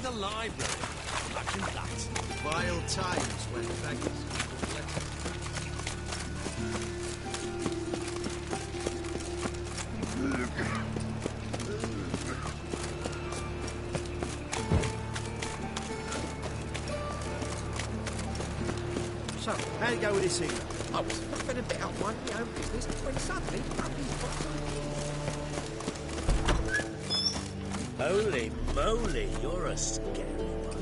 a library. Imagine that. Vile times when beggars... So, how'd it go with this evening? I was fluffing a bit out minding my own business when suddenly Holy moly, you're a scary one.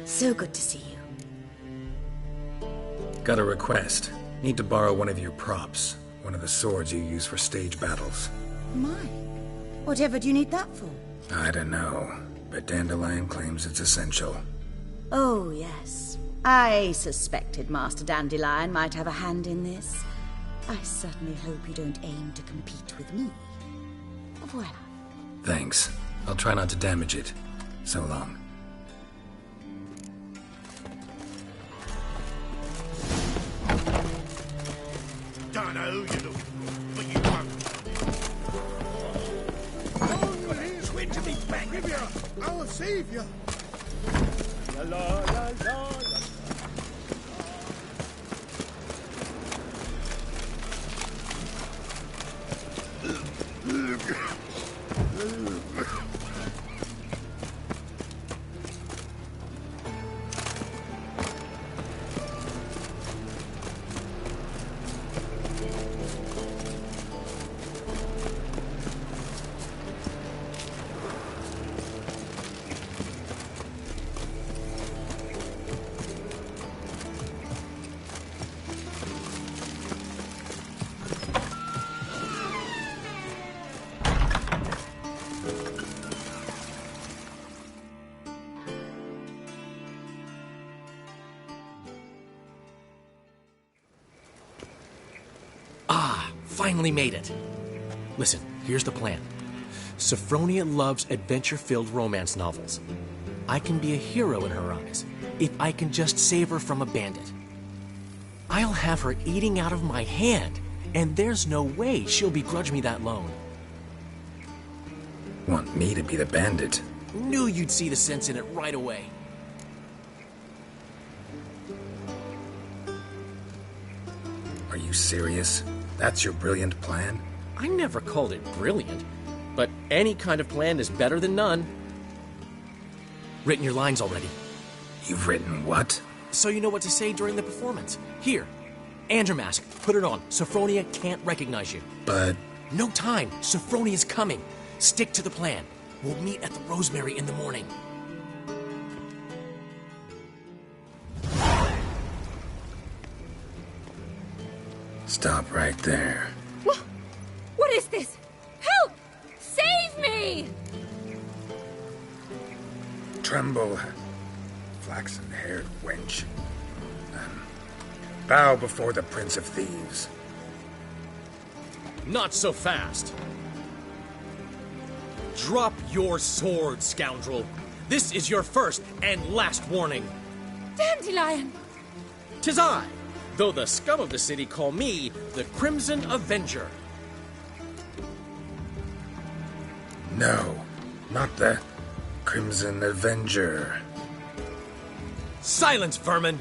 So good to see you. Got a request. Need to borrow one of your props. One of the swords you use for stage battles. My. Whatever do you need that for? I don't know, but Dandelion claims it's essential. Oh, yes. I suspected Master Dandelion might have a hand in this. I certainly hope you don't aim to compete with me. Voilà. Thanks. I'll try not to damage it. So long. Don't know who you look for, but you won't. Oh, your hands went to me back. Give you, I'll save you. La la la la la. finally made it. Listen, here's the plan. Sophronia loves adventure-filled romance novels. I can be a hero in her eyes if I can just save her from a bandit. I'll have her eating out of my hand, and there's no way she'll begrudge me that loan. Want me to be the bandit? Knew you'd see the sense in it right away. Are you serious? That's your brilliant plan? I never called it brilliant, but any kind of plan is better than none. Written your lines already. You've written what? So you know what to say during the performance. Here, and your mask. Put it on. Sophronia can't recognize you. But... No time. Sophronia's coming. Stick to the plan. We'll meet at the Rosemary in the morning. Stop right there. What is this? Help! Save me! Tremble, flaxen-haired wench. Bow before the Prince of Thieves. Not so fast. Drop your sword, scoundrel. This is your first and last warning. Dandelion! 'Tis I, though the scum of the city call me the Crimson Avenger. No, not the Crimson Avenger. Silence, vermin!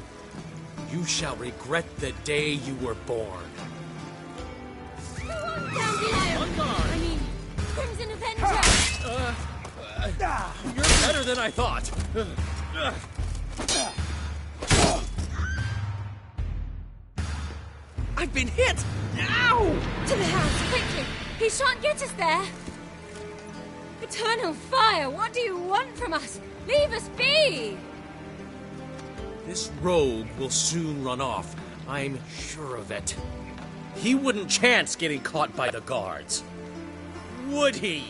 You shall regret the day you were born. Go on, Dandelion! I mean, Crimson Avenger! You're better than I thought. I've been hit! Ow! To the house, quickly! He shan't get us there! Eternal fire, what do you want from us? Leave us be! This rogue will soon run off. I'm sure of it. He wouldn't chance getting caught by the guards. Would he?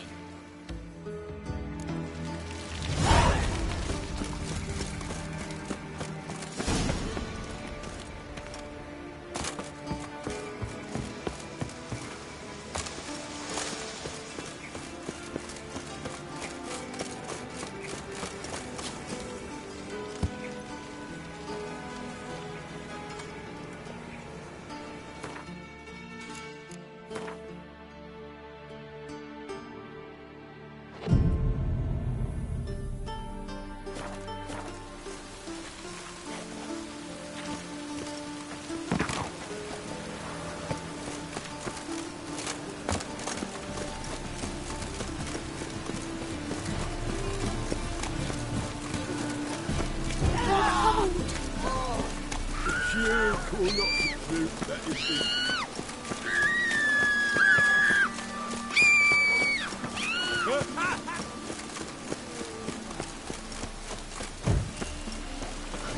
You call not the fruit that is eaten.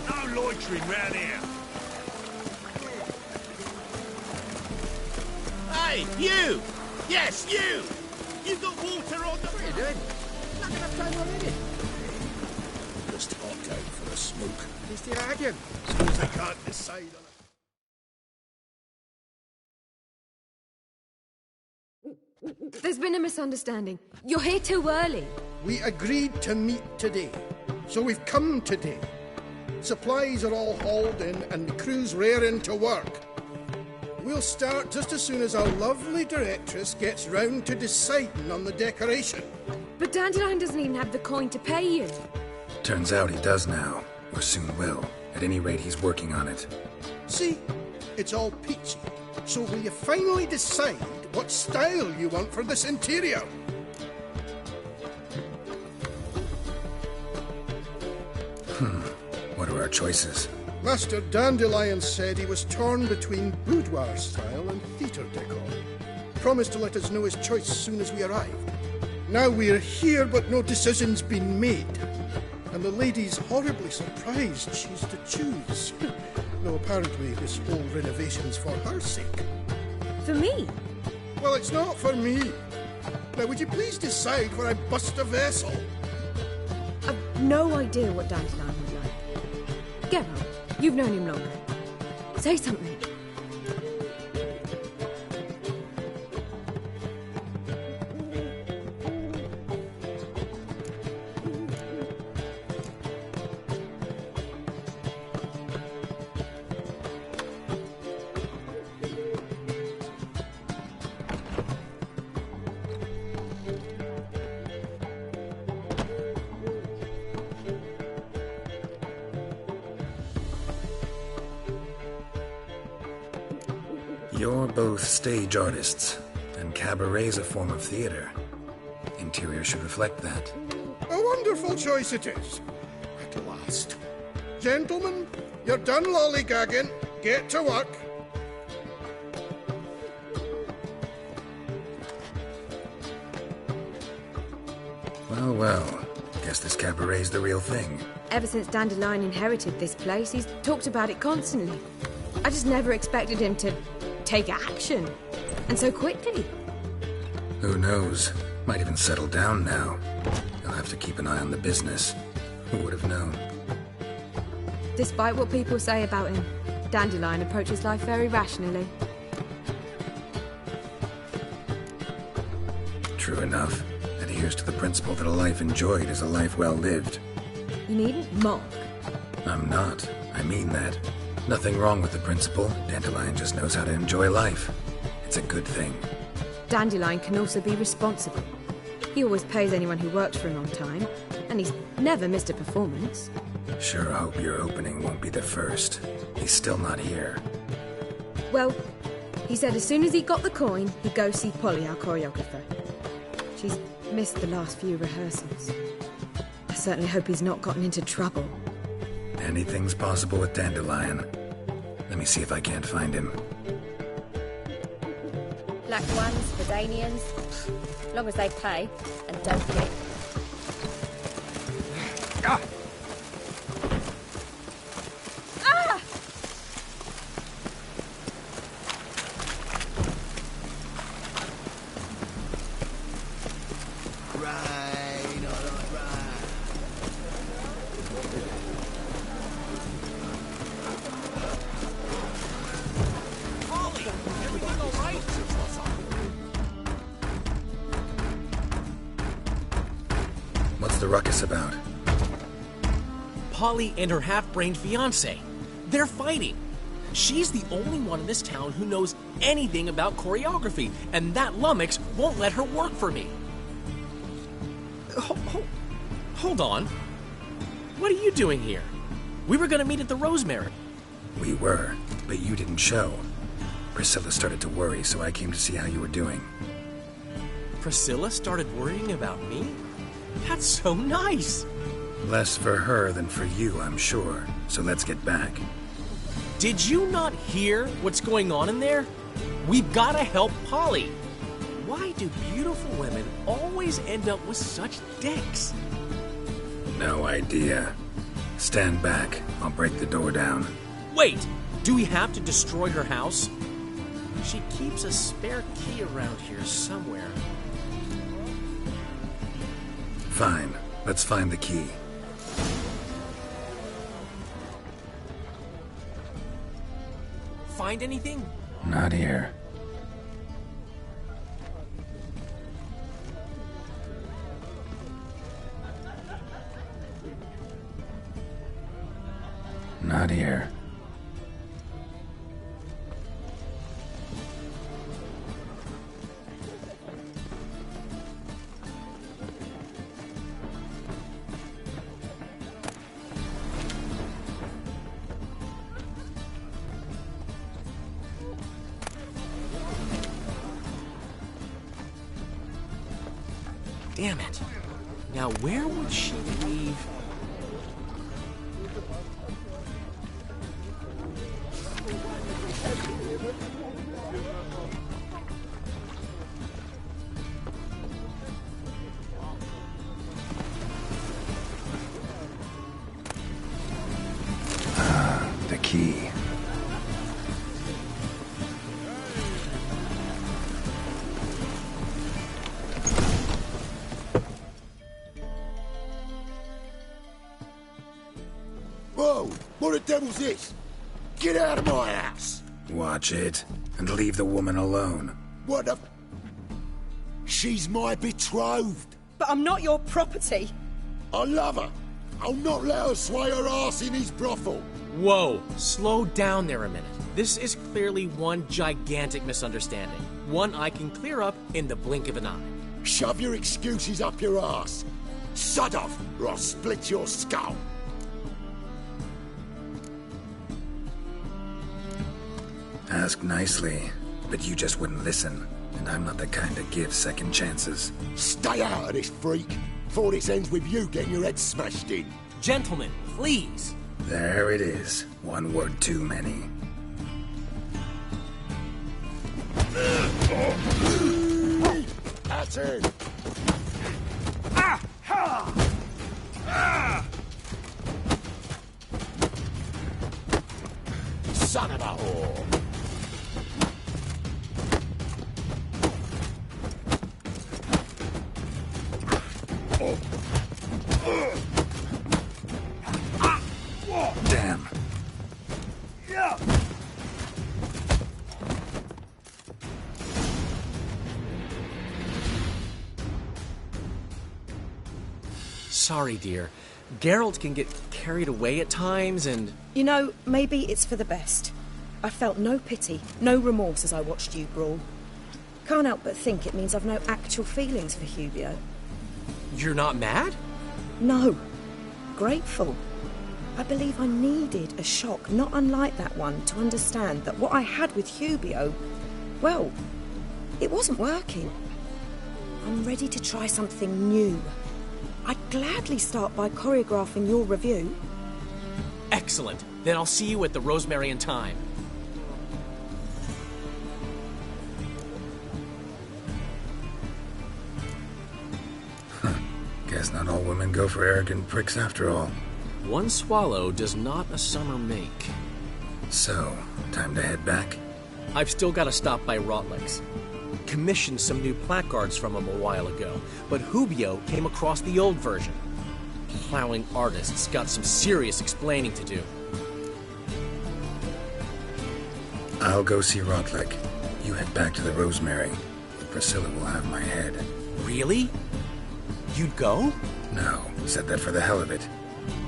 No loitering round here. Hey, you! Yes, you! You've got water on the... What are you doing? Not enough time already. Just hot going for a smoke. Is the again? Suppose they can't decide on it. There's been a misunderstanding. You're here too early. We agreed to meet today, so we've come today. Supplies are all hauled in and the crew's raring to work. We'll start just as soon as our lovely directress gets round to deciding on the decoration. But Dandelion doesn't even have the coin to pay you. Turns out he does now, or soon will. At any rate, he's working on it. See, it's all peachy. So will you finally decide what style you want for this interior? What are our choices? Master Dandelion said he was torn between boudoir style and theatre decor. Promised to let us know his choice as soon as we arrived. Now we're here, but no decision's been made. And the lady's horribly surprised she's to choose. Though apparently this whole renovation's for her sake. For me? Well, it's not for me. Now, would you please decide where I bust a vessel? I've no idea what Dandelion would like. Geralt, you've known him longer. Say something. You're both stage artists, and cabaret's a form of theater. Interior should reflect that. A wonderful choice it is. At last. Gentlemen, you're done lollygagging. Get to work. Well, well. Guess this cabaret's the real thing. Ever since Dandelion inherited this place, he's talked about it constantly. I just never expected him to take action. And so quickly. Who knows? Might even settle down now. You'll have to keep an eye on the business. Who would have known? Despite what people say about him, Dandelion approaches life very rationally. True enough. Adheres to the principle that a life enjoyed is a life well lived. You needn't mock. I'm not. I mean that. Nothing wrong with the principle. Dandelion just knows how to enjoy life. It's a good thing. Dandelion can also be responsible. He always pays anyone who works for him on time, and he's never missed a performance. Sure hope your opening won't be the first. He's still not here. Well, he said as soon as he got the coin, he'd go see Polly, our choreographer. She's missed the last few rehearsals. I certainly hope he's not gotten into trouble. Anything's possible with Dandelion. Let me see if I can't find him. Black ones, Verdanians, as long as they pay and don't kick. What's the ruckus about? Polly and her half-brained fiancé. They're fighting. She's the only one in this town who knows anything about choreography, and that lummox won't let her work for me. Hold on. What are you doing here? We were gonna meet at the Rosemary. We were, but you didn't show. Priscilla started to worry, so I came to see how you were doing. Priscilla started worrying about me? That's so nice. Less for her than for you, I'm sure. So let's get back. Did you not hear what's going on in there? We've got to help Polly. Why do beautiful women always end up with such dicks? No idea. Stand back. I'll break the door down. Wait! Do we have to destroy her house? She keeps a spare key around here somewhere. Fine. Let's find the key. Find anything? Not here. Not here. Damn it. Now where would she leave? The key. Whoa! What the devil's this? Get out of my house! Watch it, and leave the woman alone. What the... She's my betrothed. But I'm not your property. I love her. I'll not let her sway her ass in his brothel. Whoa, slow down there a minute. This is clearly one gigantic misunderstanding. One I can clear up in the blink of an eye. Shove your excuses up your ass. Sod off, or I'll split your skull. Ask nicely, but you just wouldn't listen. And I'm not the kind to give second chances. Stay out of this, freak, before this ends with you getting your head smashed in. Gentlemen, please. There it is. One word too many. That's it. Son of a whore. Damn. Sorry, dear. Geralt can get carried away at times and... You know, maybe it's for the best. I felt no pity, no remorse as I watched you brawl. Can't help but think it means I've no actual feelings for Hubio. You're not mad? No. Grateful. I believe I needed a shock not unlike that one to understand that what I had with Hubio, well, it wasn't working. I'm ready to try something new. I'd gladly start by choreographing your review. Excellent. Then I'll see you at the Rosemary and Thyme. Guess not all women go for arrogant pricks after all. One swallow does not a summer make. So, time to head back? I've still got to stop by Rotlick's. Commissioned some new placards from him a while ago, but Hubio came across the old version. Plowing artists got some serious explaining to do. I'll go see Rotlick. You head back to the Rosemary. Priscilla will have my head. Really? You'd go? No, said that for the hell of it.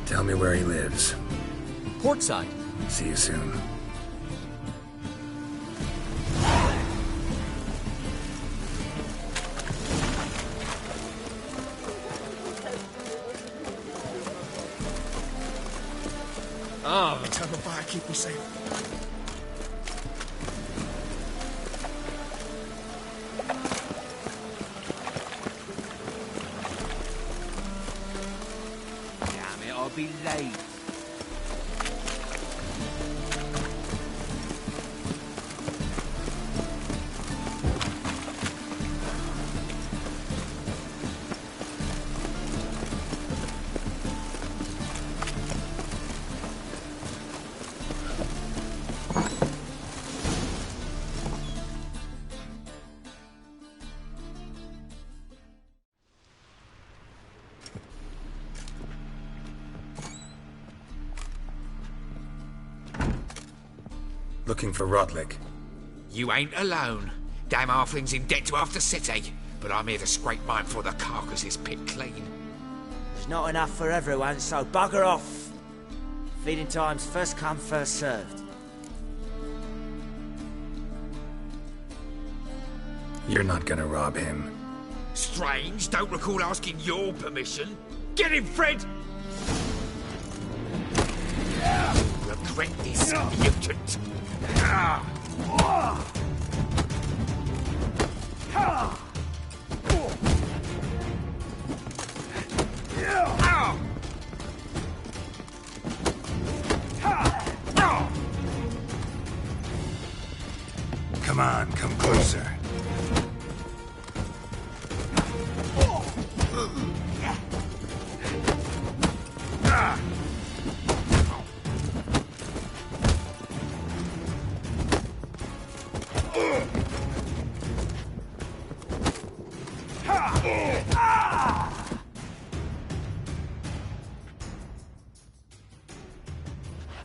Tell me where he lives. Portside. See you soon. Oh, Tell the fire, keep me safe. Damn it, I'll be late. Looking for Rotlick. You ain't alone. Damn halfling's in debt to half the city, but I'm here to scrape mine before the carcass is picked clean. There's not enough for everyone, so bugger off. Feeding time's first come, first served. You're not gonna rob him. Strange, don't recall asking your permission. Get him, Fred! Regret this, mutant. Come on, come closer.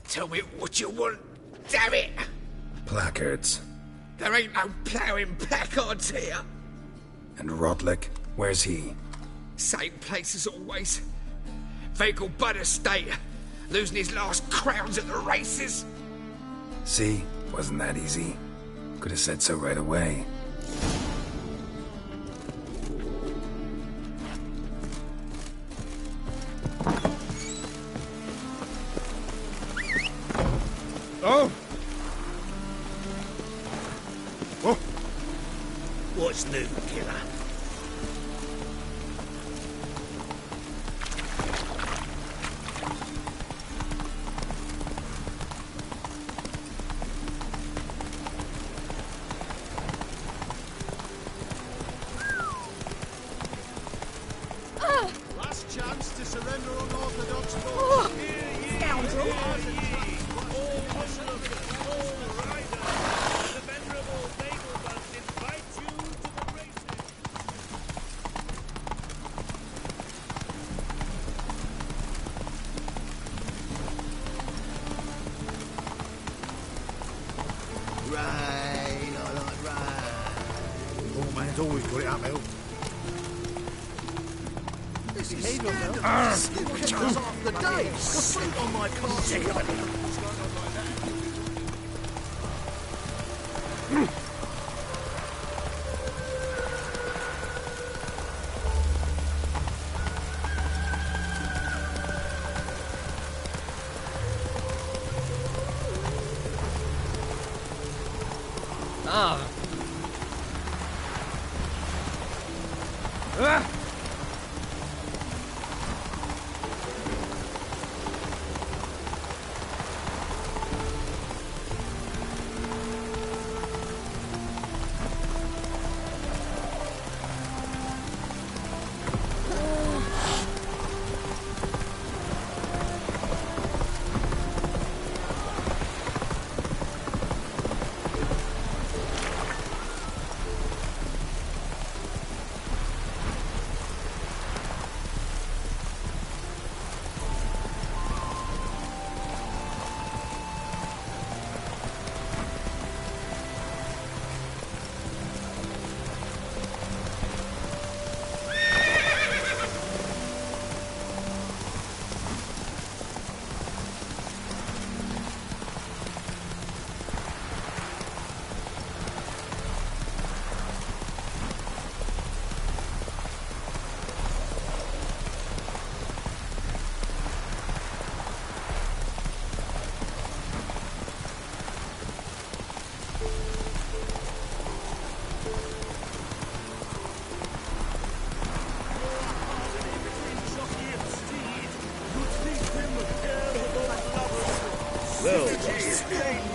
Tell me what you want, damn it! Placards. There ain't no ploughing placards here. And Rotlick? Where's he? Same place as always. Vehicle Bud Estate. Losing his last crowns at the races. See? Wasn't that easy. Could have said so right away. Oh! What's new, killer? Last chance to surrender unorthodox foes. Scoundrel! The venerable Nagelbuds invite you to the races. Rain, I like rain. Poor man's always got it uphill. This is scandalous. It was off the day. The fruit on my castle.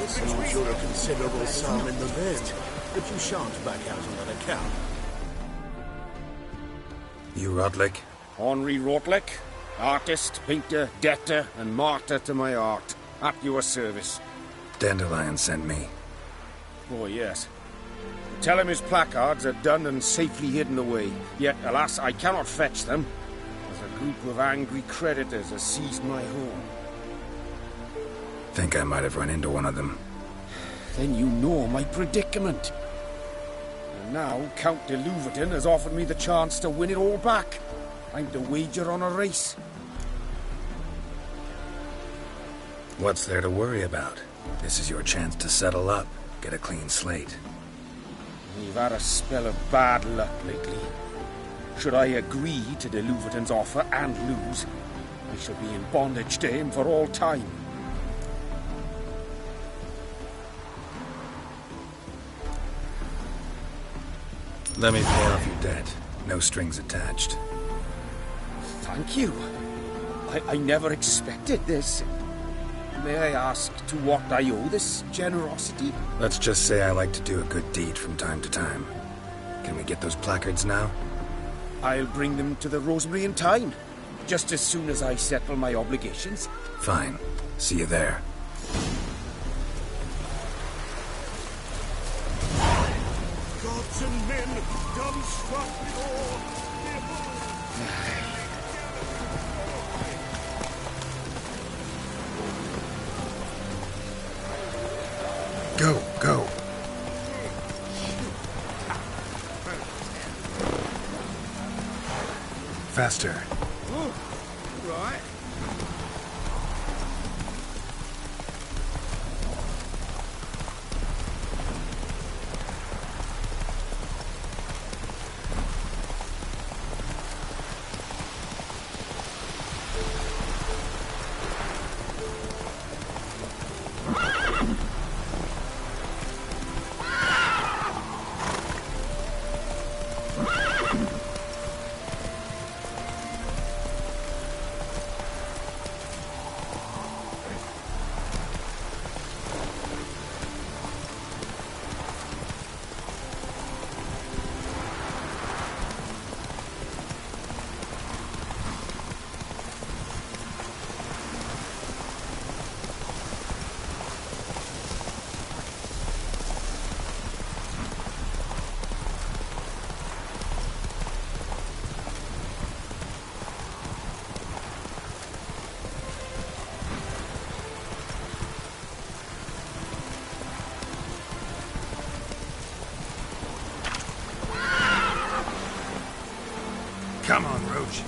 Seems you're a considerable sum in the bed, but you shan't back out on that account. You Rotlick? Henri Rotlick, artist, painter, debtor, and martyr to my art. At your service. Dandelion sent me. Oh, yes. Tell him his placards are done and safely hidden away. Yet, alas, I cannot fetch them, as a group of angry creditors has seized my home. Think I might have run into one of them. then you know my predicament. And now Count de Louverton has offered me the chance to win it all back. I'm to wager on a race. What's there to worry about? This is your chance to settle up, get a clean slate. We've had a spell of bad luck lately. Should I agree to de Louverton's offer and lose, I shall be in bondage to him for all time. Let me pay off your debt. No strings attached. Thank you. I never expected this. May I ask to what I owe this generosity? Let's just say I like to do a good deed from time to time. Can we get those placards now? I'll bring them to the Rosemary in time, just as soon as I settle my obligations. Fine. See you there. Gods and men, dumbstruck with awe. Go, go. Faster. Oh, right. Come on, Roach.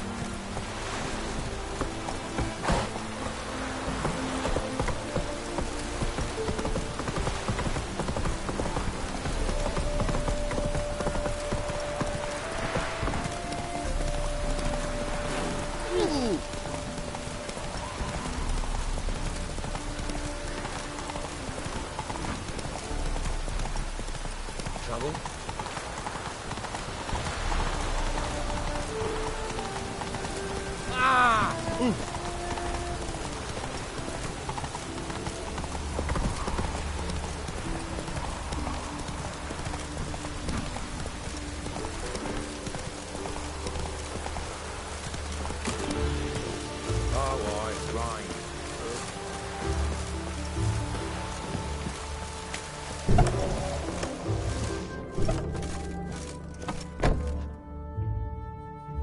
Trouble?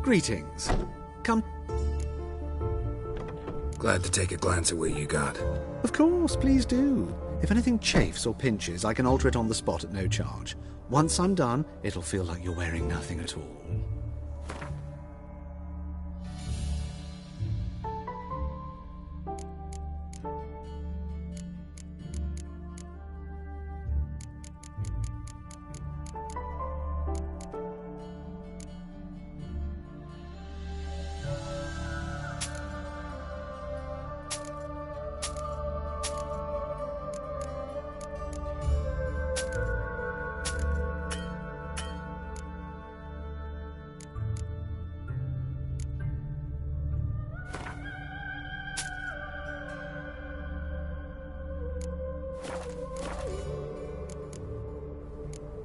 Greetings. Come. Glad to take a glance at what you got. Of course, please do. If anything chafes or pinches, I can alter it on the spot at no charge. Once I'm done, it'll feel like you're wearing nothing at all.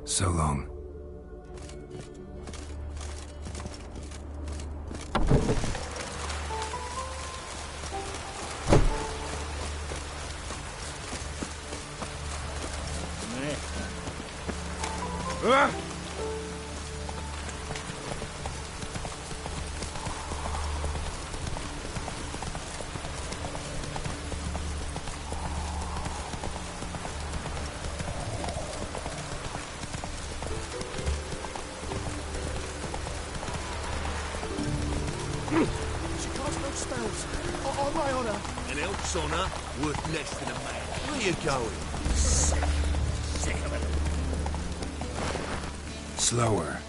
So long. honour, an elf's honour worth less than a man. Where you going? Sick of it. Slower.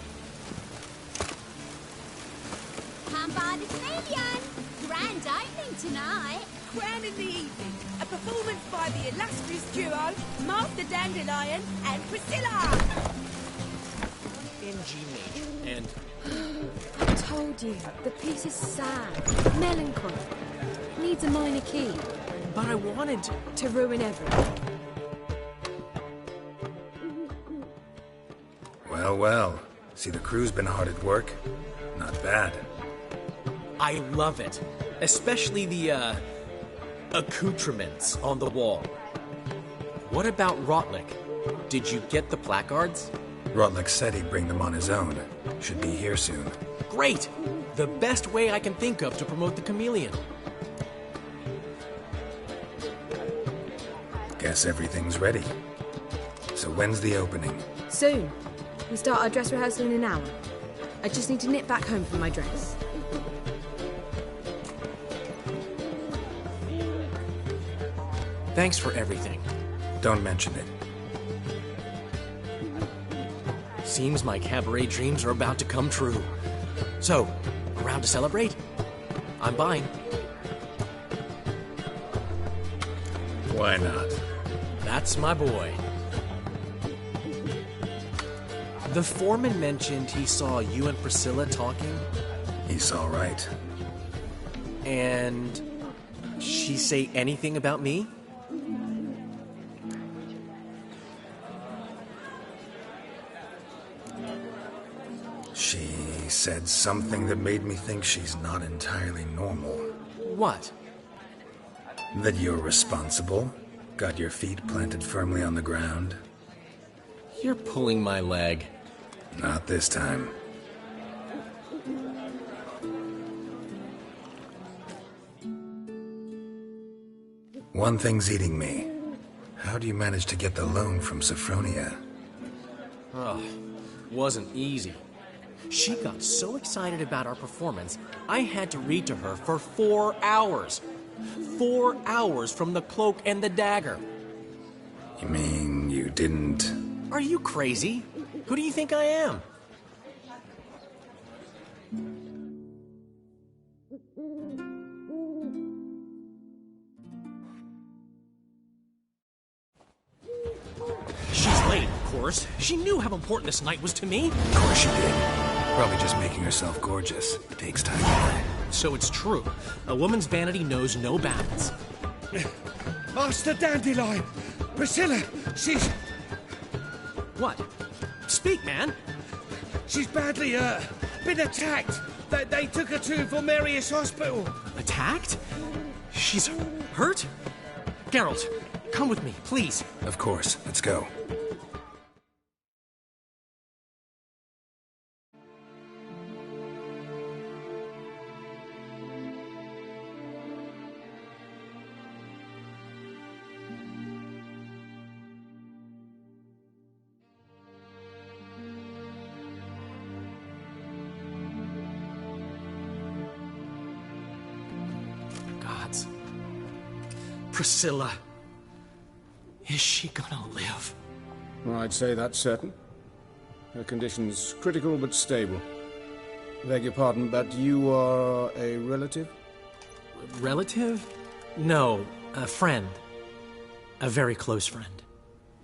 Come by the Chameleon. Grand opening tonight. Crown in the evening. A performance by the illustrious duo, Master Dandelion and Priscilla. In G major. And I told you, the piece is sad, melancholy. Needs a minor key. But I wanted to ruin everything. Well, well. See, the crew's been hard at work. Not bad. I love it. Especially the, accoutrements on the wall. What about Rotlick? Did you get the placards? Rotlick said he'd bring them on his own. Should be here soon. Great! The best way I can think of to promote the Chameleon. Guess everything's ready. So when's the opening? Soon. We start our dress rehearsal in an hour. I just need to nip back home for my dress. Thanks for everything. Don't mention it. Seems my cabaret dreams are about to come true. So, around to celebrate? I'm buying. Why not? That's my boy. The foreman mentioned he saw you and Priscilla talking. He's all right. And she say anything about me? She said something that made me think she's not entirely normal. What? That you're responsible, got your feet planted firmly on the ground. You're pulling my leg. Not this time. One thing's eating me. How do you manage to get the loan from Sophronia? Oh, wasn't easy. She got so excited about our performance, I had to read to her for 4 hours. 4 hours from the Cloak and the Dagger. You mean you didn't... Are you crazy? Who do you think I am? She's late, of course. She knew how important this night was to me. Of course she did. Probably just making herself gorgeous. Takes time. So it's true. A woman's vanity knows no bounds. Master Dandelion! Priscilla, she's... What? Speak, man. She's badly, been attacked. They took her to Vulmerius Hospital. Attacked? She's hurt? Geralt, come with me, please. Of course. Let's go. Priscilla. Is she gonna live? I'd say that's certain. Her condition's critical but stable. Beg your pardon, but you are a relative? Relative? No, a friend. A very close friend.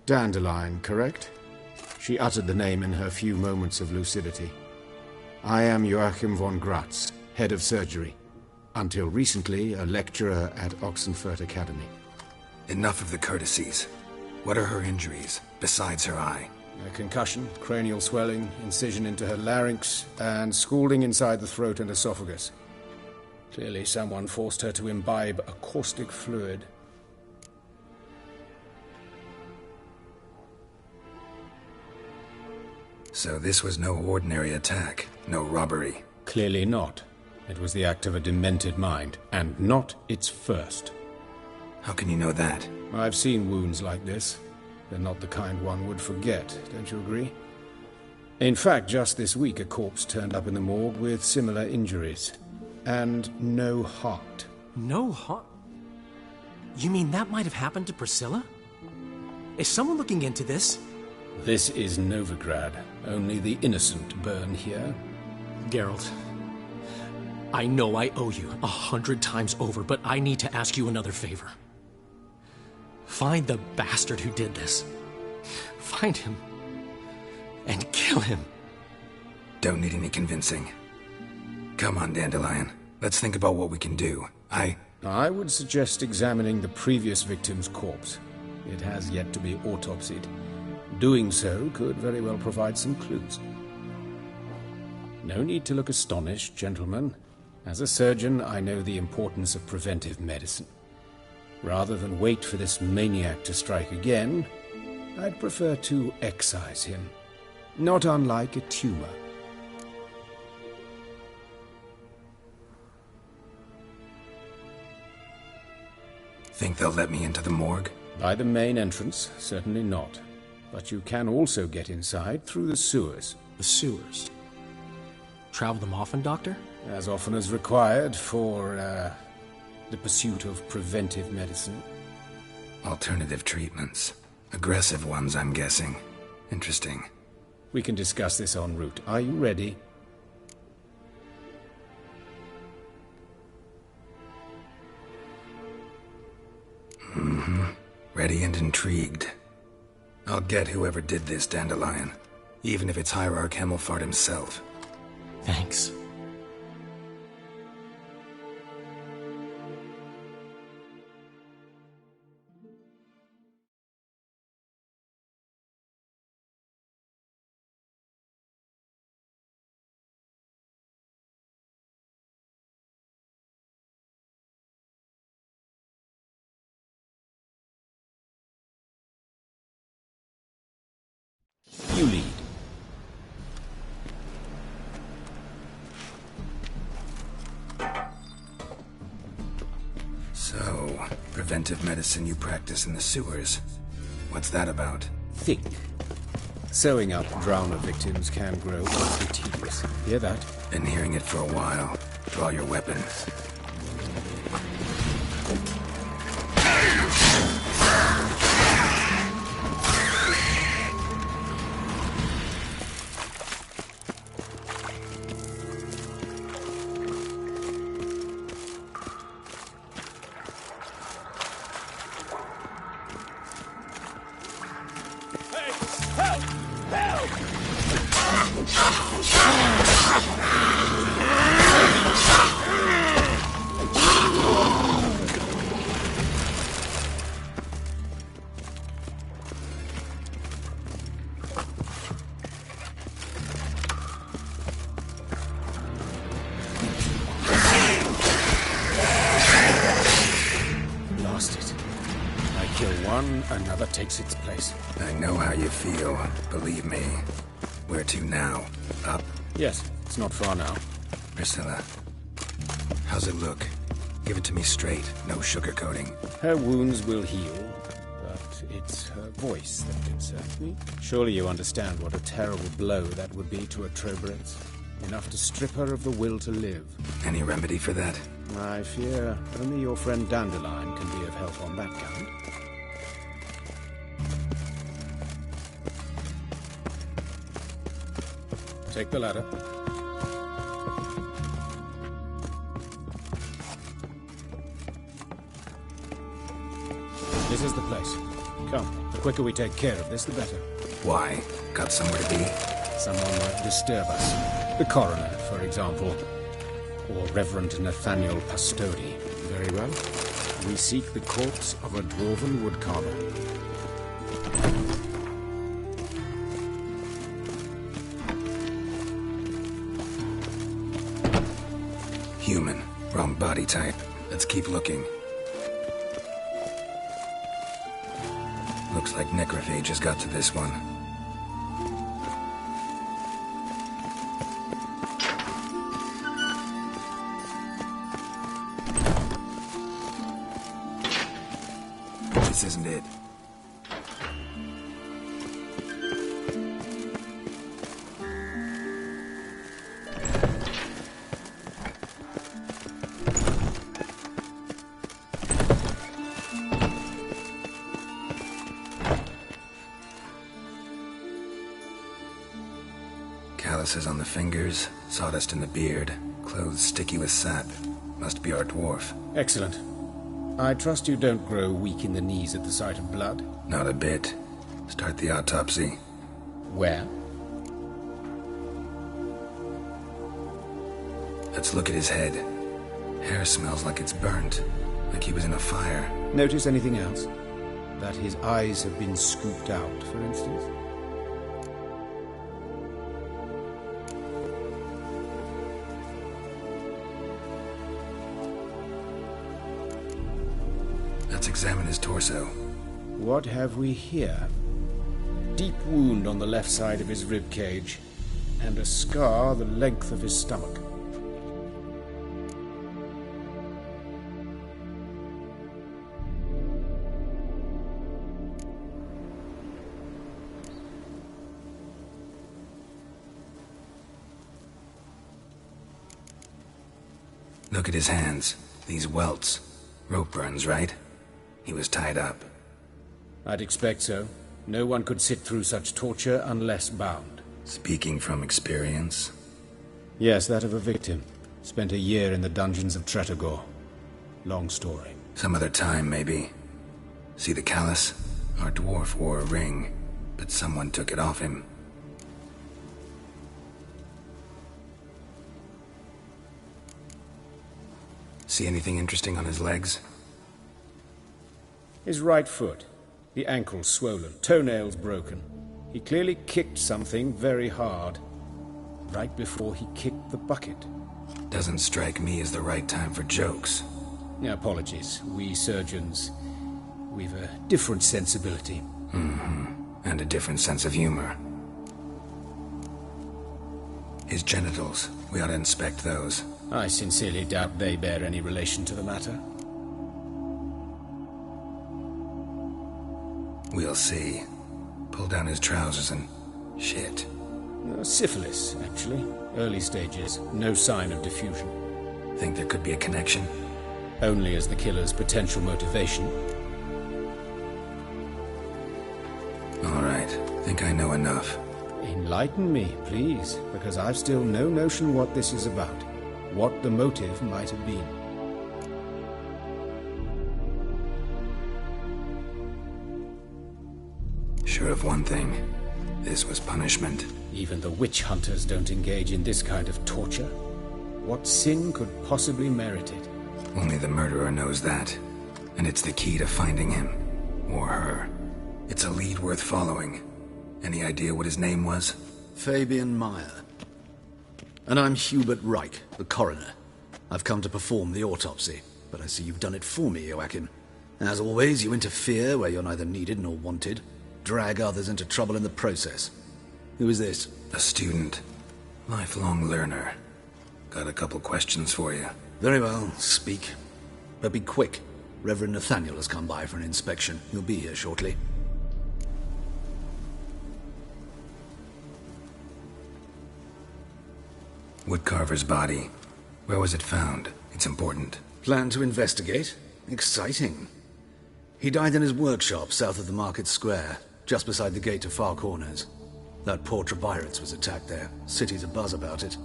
Dandelion, correct? She uttered the name in her few moments of lucidity. I am Joachim von Gratz, head of surgery. Until recently, a lecturer at Oxenfurt Academy. Enough of the courtesies. What are her injuries, besides her eye? A concussion, cranial swelling, incision into her larynx, and scalding inside the throat and esophagus. Clearly someone forced her to imbibe a caustic fluid. So this was no ordinary attack, no robbery. Clearly not. It was the act of a demented mind, and not its first. How can you know that? I've seen wounds like this. They're not the kind one would forget, don't you agree? In fact, just this week a corpse turned up in the morgue with similar injuries. And no heart. No heart? You mean that might have happened to Priscilla? Is someone looking into this? This is Novigrad. Only the innocent burn here. Geralt, I know I owe you 100 times over, but I need to ask you another favor. Find the bastard who did this. Find him and kill him. Don't need any convincing. Come on, Dandelion. Let's think about what we can do. I would suggest examining the previous victim's corpse. It has yet to be autopsied. Doing so could very well provide some clues. No need to look astonished, gentlemen. As a surgeon, I know the importance of preventive medicine. Rather than wait for this maniac to strike again, I'd prefer to excise him. Not unlike a tumor. Think they'll let me into the morgue? By the main entrance, certainly not. But you can also get inside through the sewers. The sewers? Travel them often, Doctor? As often as required for, the pursuit of preventive medicine. Alternative treatments. Aggressive ones, I'm guessing. Interesting. We can discuss this en route. Are you ready? Mm-hmm. Ready and intrigued. I'll get whoever did this, Dandelion. Even if it's Hierarch Hemmelfart himself. Thanks. You lead. So, preventive medicine you practice in the sewers. What's that about? Think. Sewing up drowner victims can grow awfully tedious. Hear that? Been hearing it for a while. Draw your weapon. Another takes its place. I know how you feel. Believe me. Where to now? Up? Yes, it's not far now. Priscilla, how's it look? Give it to me straight, no sugarcoating. Her wounds will heal, but it's her voice that concerns me. Surely you understand what a terrible blow that would be to a Trobrenz. Enough to strip her of the will to live. Any remedy for that? I fear only your friend Dandelion can be of help on that count. Take the ladder. This is the place. Come, the quicker we take care of this, the better. Why? Got somewhere to be? Someone might disturb us. The coroner, for example. Or Reverend Nathaniel Pastodi. Very well. We seek the corpse of a dwarven woodcarver. Human. Wrong body type. Let's keep looking. Looks like necrophage has got to this one. This isn't it. Calluses on the fingers, sawdust in the beard, clothes sticky with sap. Must be our dwarf. Excellent. I trust you don't grow weak in the knees at the sight of blood? Not a bit. Start the autopsy. Where? Let's look at his head. Hair smells like it's burnt, like he was in a fire. Notice anything else? That his eyes have been scooped out, for instance? Let's examine his torso. What have we here? Deep wound on the left side of his rib cage, and a scar the length of his stomach. Look at his hands. These welts. Rope burns, right? He was tied up. I'd expect so. No one could sit through such torture unless bound. Speaking from experience? Yes, that of a victim. Spent a year in the dungeons of Tretogor. Long story. Some other time, maybe. See the callus? Our dwarf wore a ring, but someone took it off him. See anything interesting on his legs? His right foot. The ankle swollen, toenails broken. He clearly kicked something very hard. Right before he kicked the bucket. Doesn't strike me as the right time for jokes. Apologies. We surgeons, we've a different sensibility. And a different sense of humor. His genitals. We ought to inspect those. I sincerely doubt they bear any relation to the matter. We'll see. Pull down his trousers and... shit. Syphilis, actually. Early stages. No sign of diffusion. Think there could be a connection? Only as the killer's potential motivation. All right. Think I know enough. Enlighten me, please, because I've still no notion what this is about. What the motive might have been. Sure of one thing. This was punishment. Even the witch hunters don't engage in this kind of torture. What sin could possibly merit it? Only the murderer knows that. And it's the key to finding him. Or her. It's a lead worth following. Any idea what his name was? Fabian Meyer. And I'm Hubert Reich, the coroner. I've come to perform the autopsy, but I see you've done it for me, Joachim. As always, you interfere where you're neither needed nor wanted. Drag others into trouble in the process. Who is this? A student. Lifelong learner. Got a couple questions for you. Very well, speak. But be quick. Reverend Nathaniel has come by for an inspection. He'll be here shortly. Woodcarver's body. Where was it found? It's important. Plan to investigate? Exciting. He died in his workshop south of the market square, just beside the gate to Far Corners. That poor Trebirates was attacked there. City's abuzz about it.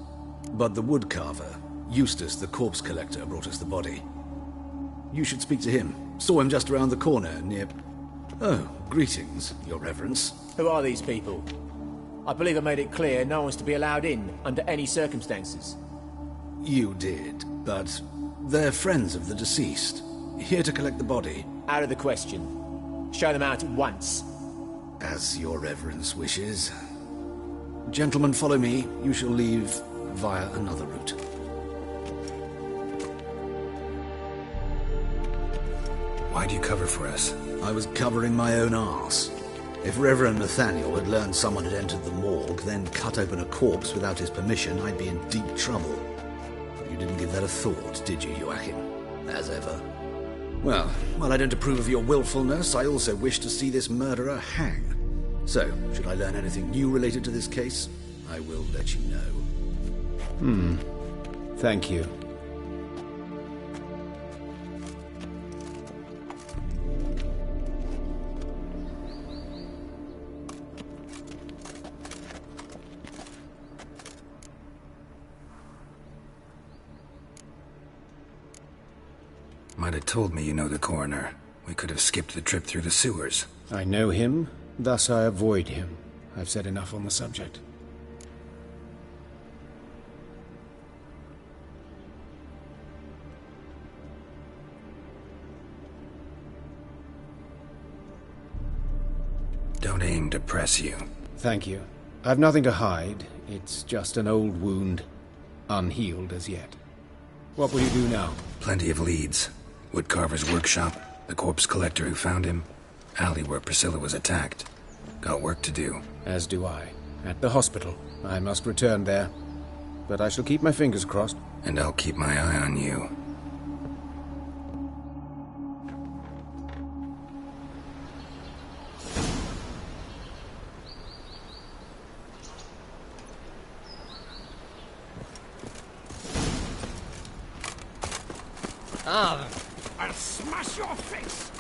But the woodcarver, Eustace the corpse collector, brought us the body. You should speak to him. Saw him just around the corner near... Oh, greetings, your reverence. Who are these people? I believe I made it clear no one's to be allowed in under any circumstances. You did, but they're friends of the deceased. Here to collect the body. Out of the question. Show them out at once. As your reverence wishes. Gentlemen, follow me. You shall leave via another route. Why'd you cover for us? I was covering my own arse. If Reverend Nathaniel had learned someone had entered the morgue, then cut open a corpse without his permission, I'd be in deep trouble. You didn't give that a thought, did you, Joachim? As ever. Well, while I don't approve of your willfulness, I also wish to see this murderer hang. So, should I learn anything new related to this case, I will let you know. Thank you. might have told me you know the coroner. We could have skipped the trip through the sewers. I know him, thus I avoid him. I've said enough on the subject. Don't aim to press you. Thank you. I've nothing to hide. It's just an old wound, unhealed as yet. What will you do now? Plenty of leads. Woodcarver's workshop, the corpse collector who found him, alley where Priscilla was attacked. Got work to do. As do I. At the hospital. I must return there. But I shall keep my fingers crossed. And I'll keep my eye on you. I'll smash your face!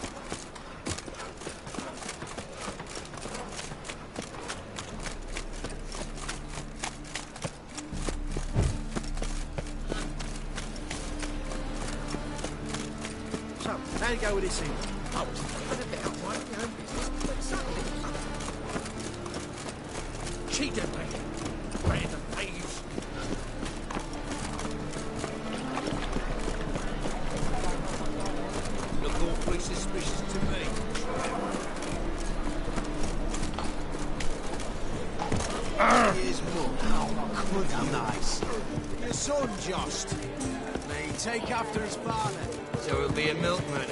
So, how do you go with this thing? I was thinking about minding my own business, but suddenly... cheated me! Random thieves! Look awfully suspicious to me. Here's more. Oh, good nice. Your son, Jost. May he take after his father. So he'll be a milkman.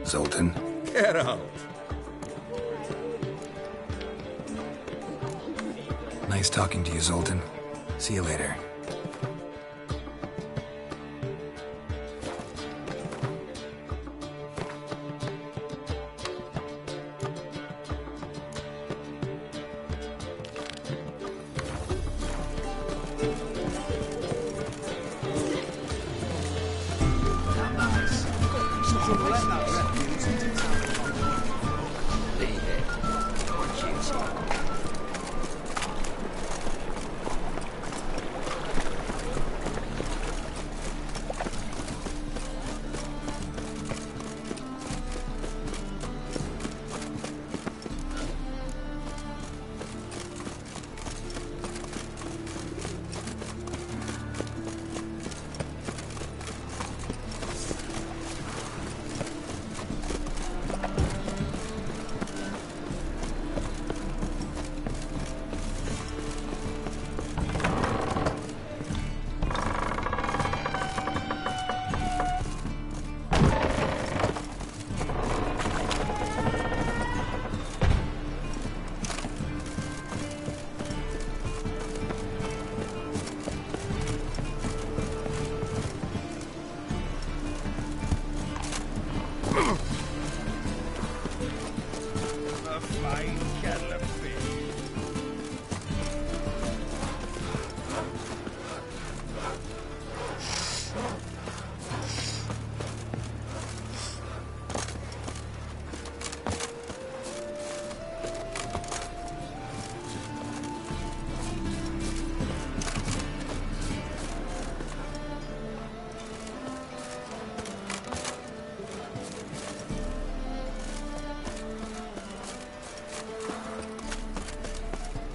Zoltan? Get out! Nice talking to you, Zoltan. See you later.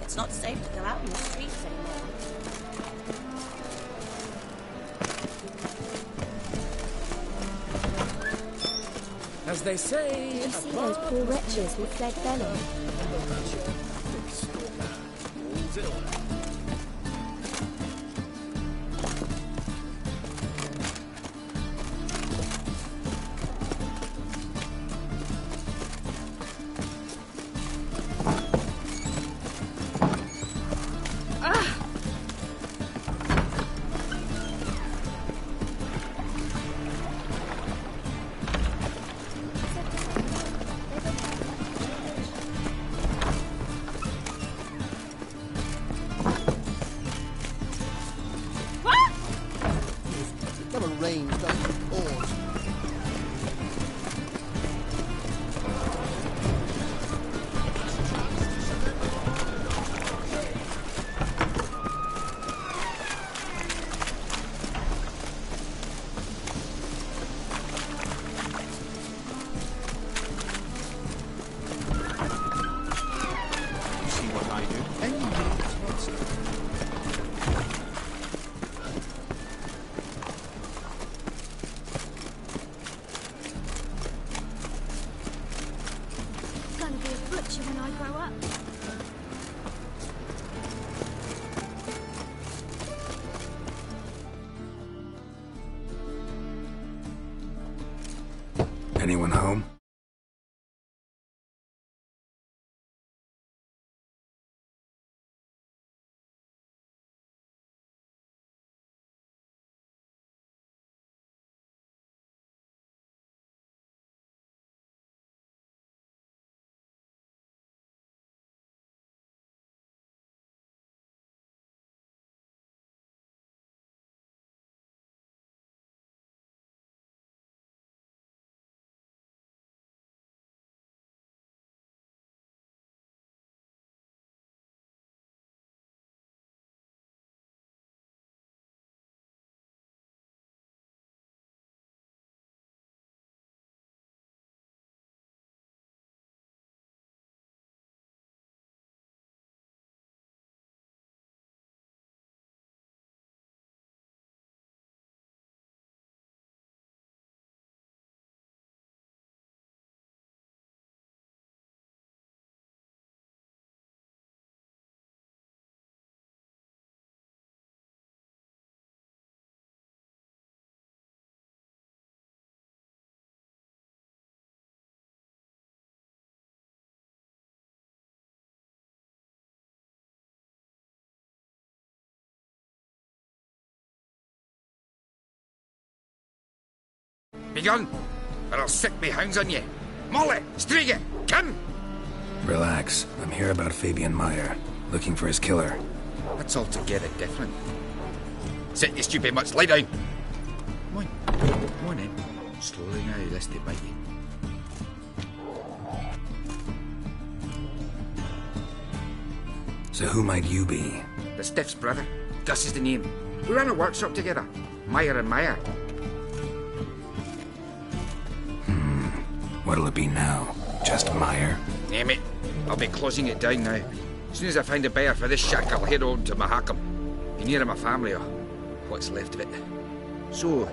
It's not safe to go out in the streets anymore. As they say... You see those poor wretches who fled Velen? Anyone home? Begone, or I'll set me hounds on ye. Molly, Striga, come! Relax. I'm here about Fabian Meyer, looking for his killer. That's altogether different. Sit, you stupid mutts, lie down. Come on in. Slowly now, lest they bite you. So who might you be? The Stiff's brother. Gus is the name. We ran a workshop together. Meyer and Meyer. What'll it be now? Just Meyer? Name it. I'll be closing it down now. As soon as I find a buyer for this shack, I'll head on to Mahakam. Be near my family, or what's left of it. So,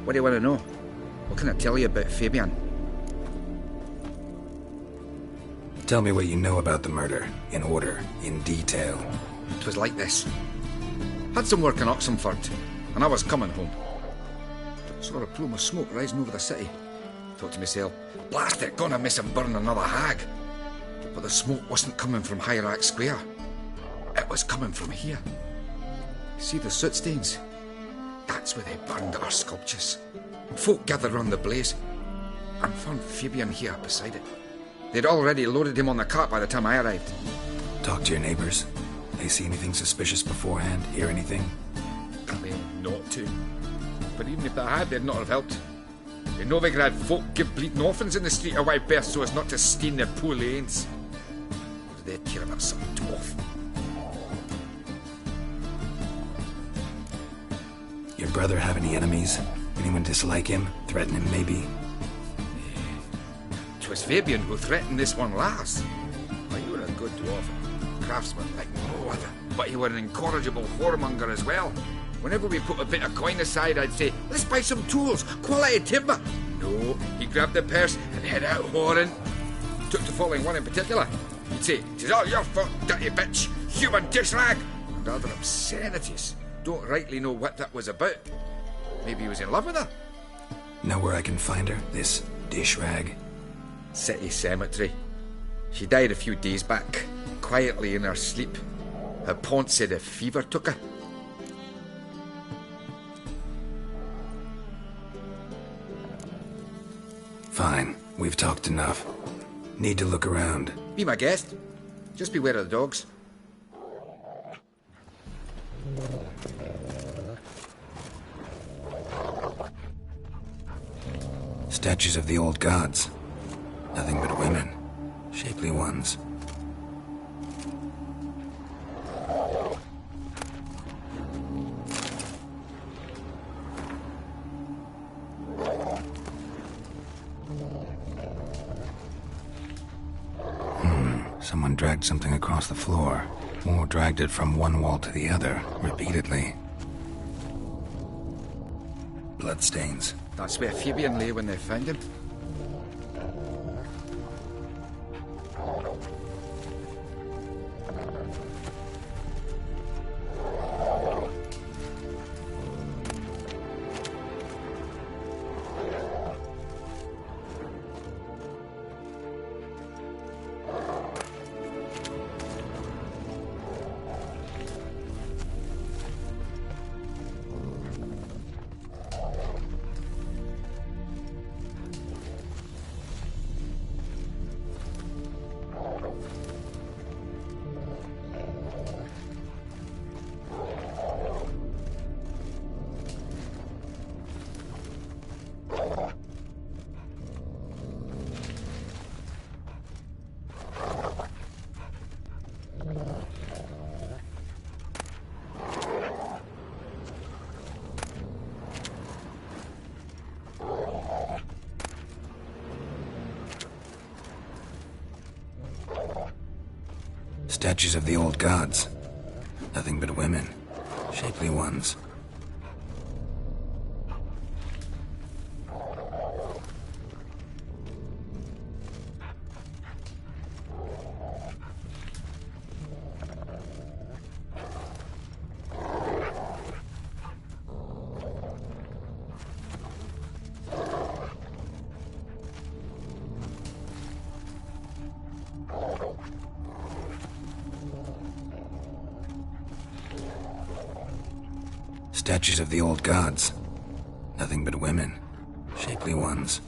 what do you want to know? What can I tell you about Fabian? Tell me what you know about the murder, in order, in detail. It was like this. Had some work in Oxenford, and I was coming home. Saw a plume of smoke rising over the city. Thought to myself, blast it, gonna miss and burn another hag. But the smoke wasn't coming from Hierarch Square. It was coming from here. See the soot stains? That's where they burned our sculptures. Folk gathered round the blaze and found Fabian here beside it. They'd already loaded him on the cart by the time I arrived. Talk to your neighbors. They see anything suspicious beforehand? Hear anything? Claim not to. But even if they had, they'd not have helped. They know they could have folk give bleeding orphans in the street a wide berth so as not to stain their poor lanes. What do they care about some dwarf? Your brother have any enemies? Anyone dislike him? Threaten him, maybe? 'Twas Fabian who threatened this one last. Oh, you were a good dwarf. Craftsman like no other. But he were an incorrigible whoremonger as well. Whenever we put a bit of coin aside, I'd say, let's buy some tools, quality timber. No, he grabbed the purse and head out whoring. Took to following one in particular. He'd say, "'Tis all your fault, dirty bitch, human dish rag," and other obscenities. Don't rightly know what that was about. Maybe he was in love with her. Know where I can find her, this dish rag? City cemetery. She died a few days back, quietly in her sleep. Her pont said a fever took her. Fine, we've talked enough. Need to look around. Be my guest. Just beware of the dogs. Statues of the old gods. Nothing but women. Shapely ones. Someone dragged something across the floor, or dragged it from one wall to the other, repeatedly. Bloodstains. That's where Fabian lay when they found him. Statues of the old gods. Nothing but women. Shapely ones. Statues of the old gods. Nothing but women. Shapely ones.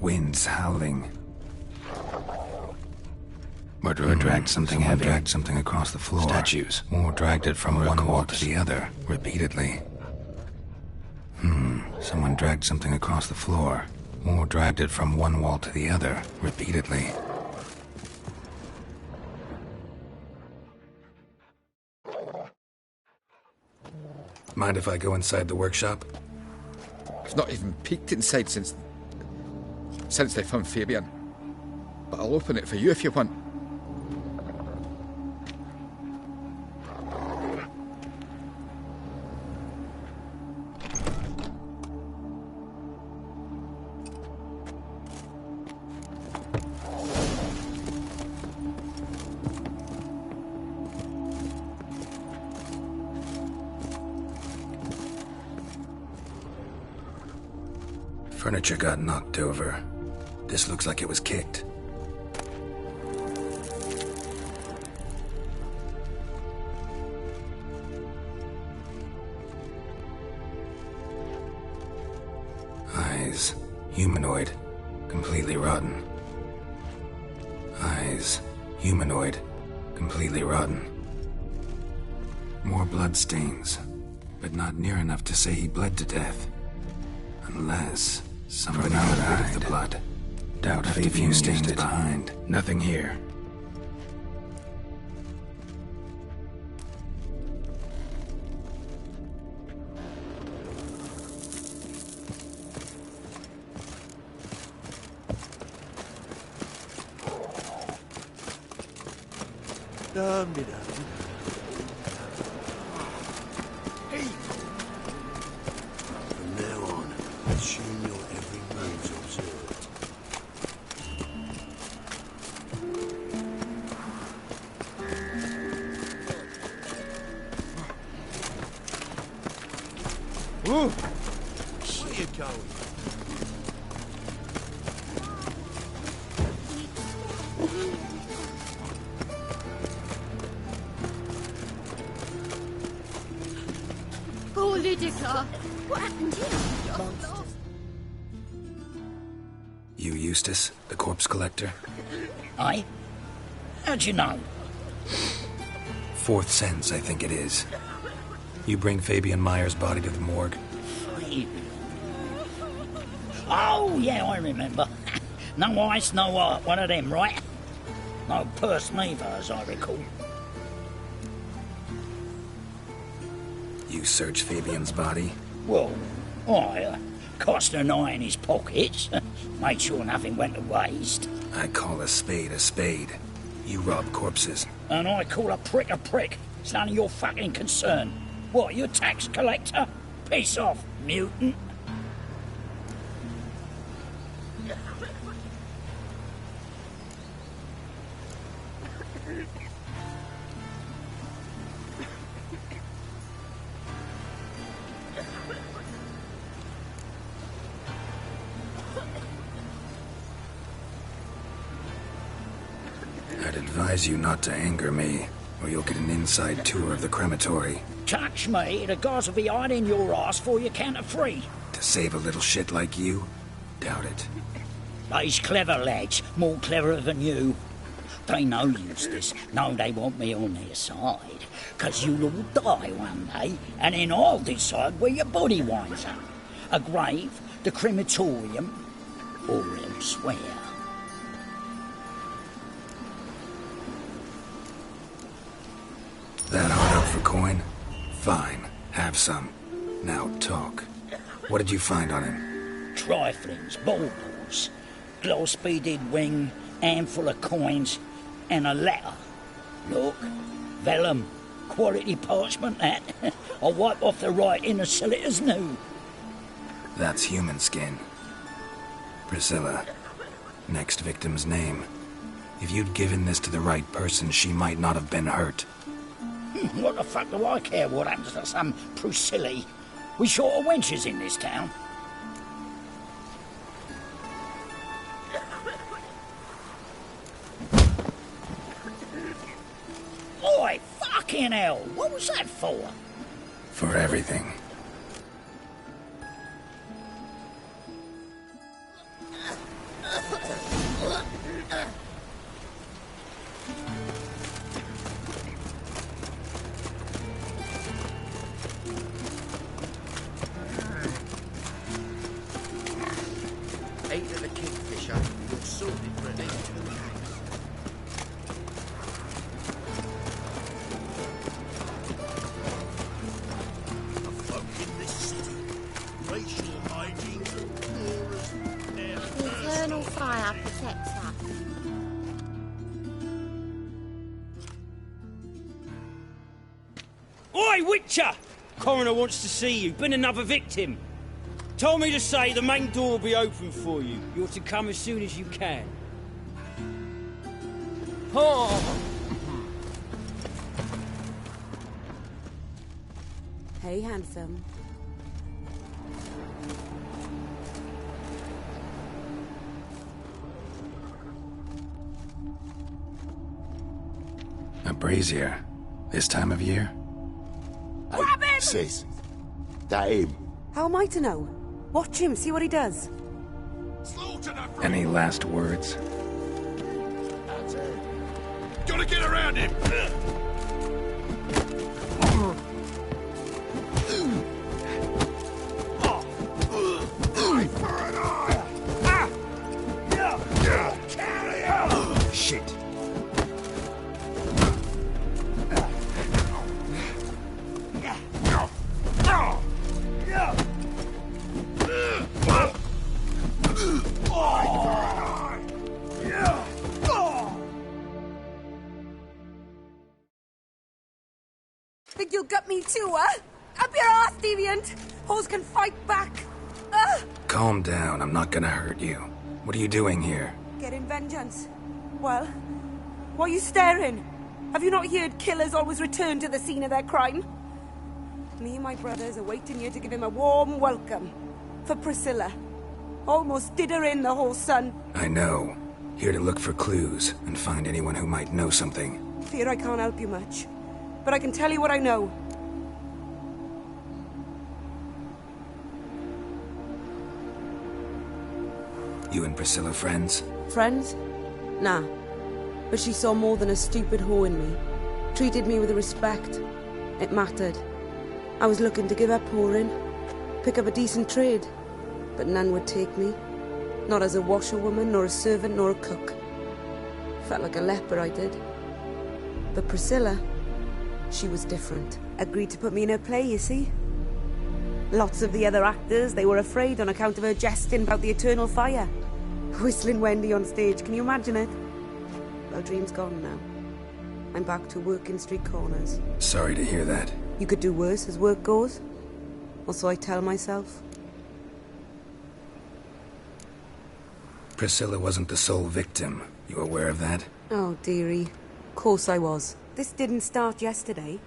Winds howling. Murderer dragged something heavy. Dragged something across the floor. Statues. Or dragged it from one wall to the other, repeatedly. Someone dragged something across the floor. Or dragged it from one wall to the other, repeatedly. Mind if I go inside the workshop? I've not even peeked inside since they found Fabian. But I'll open it for you if you want. Furniture got knocked over. This looks like it was kicked. Eyes. Humanoid. Completely rotten. Eyes. Humanoid. Completely rotten. More blood stains. But not near enough to say he bled to death. Unless somebody got rid of the blood. Doubt left a few stains behind. Nothing here. Hey! From now on, assume your every move's observed. Whoa! Where you going? Oh, Lydica! What happened here? You, Eustace, the corpse collector? Aye? How'd you know? Fourth sense, I think it is. You bring Fabian Meyer's body to the morgue. Oh, yeah, I remember. No ice, no art, one of them, right? No purse neither, as I recall. You search Fabian's body? Well, I cast an eye in his pockets, made sure nothing went to waste. I call a spade a spade. You rob corpses. And I call a prick a prick. It's none of your fucking concern. What, you a tax collector? Piss off, mutant. I'd advise you not to anger me, or you'll get an inside tour of the crematory. Touch me, the guards will be hiding your ass for you count of 3. To save a little shit like you? Doubt it. These clever lads, more cleverer than you. They know Eustace, know they want me on their side, 'cause you'll all die one day, and then I'll decide where your body winds up. A grave, the crematorium, or elsewhere. That hard out for coin? Fine, have some. Now talk. What did you find on him? Triflings, baubles, gloss-beaded ring, handful of coins, and a letter. Look, vellum, quality parchment that. I'll wipe off the writing and sell it as new. That's human skin. Priscilla. Next victim's name. If you'd given this to the right person, she might not have been hurt. What the fuck do I care what happens to some Priscilla? We short of wenches in this town. Oi, fucking hell! What was that for? For everything. Eight of the Kingfisher, you're sorted for at least 2 days. The folk in this city, racial hijinks and wars, The eternal fire protects us. Oi, Witcher! Coroner wants to see you. Been another victim. Told me to say the main door will be open for you. You're to come as soon as you can. Oh! Hey, handsome. A brazier. This time of year? Grab him! Sis, that him? How am I to know? Watch him, see what he does. Any last words? Gotta get around him! Shit. Think you'll gut me too, huh? Up your ass, deviant! Hoes can fight back! Calm down, I'm not gonna hurt you. What are you doing here? Getting vengeance. Well, why are you staring? Have you not heard killers always return to the scene of their crime? Me and my brothers are waiting here to give him a warm welcome. For Priscilla. Almost did her in, the whole son. I know. Here to look for clues and find anyone who might know something. Fear I can't help you much. But I can tell you what I know. You and Priscilla friends? Friends? Nah. But she saw more than a stupid whore in me. Treated me with respect. It mattered. I was looking to give up whoring. Pick up a decent trade. But none would take me. Not as a washerwoman, nor a servant, nor a cook. Felt like a leper, I did. But Priscilla, she was different. Agreed to put me in her play, you see. Lots of the other actors, they were afraid on account of her jesting about the eternal fire. Whistling Wendy on stage, can you imagine it? Well, dream's gone now. I'm back to working street corners. Sorry to hear that. You could do worse as work goes. Or so I tell myself. Priscilla wasn't the sole victim. You aware of that? Oh, dearie. Of course I was. This didn't start yesterday.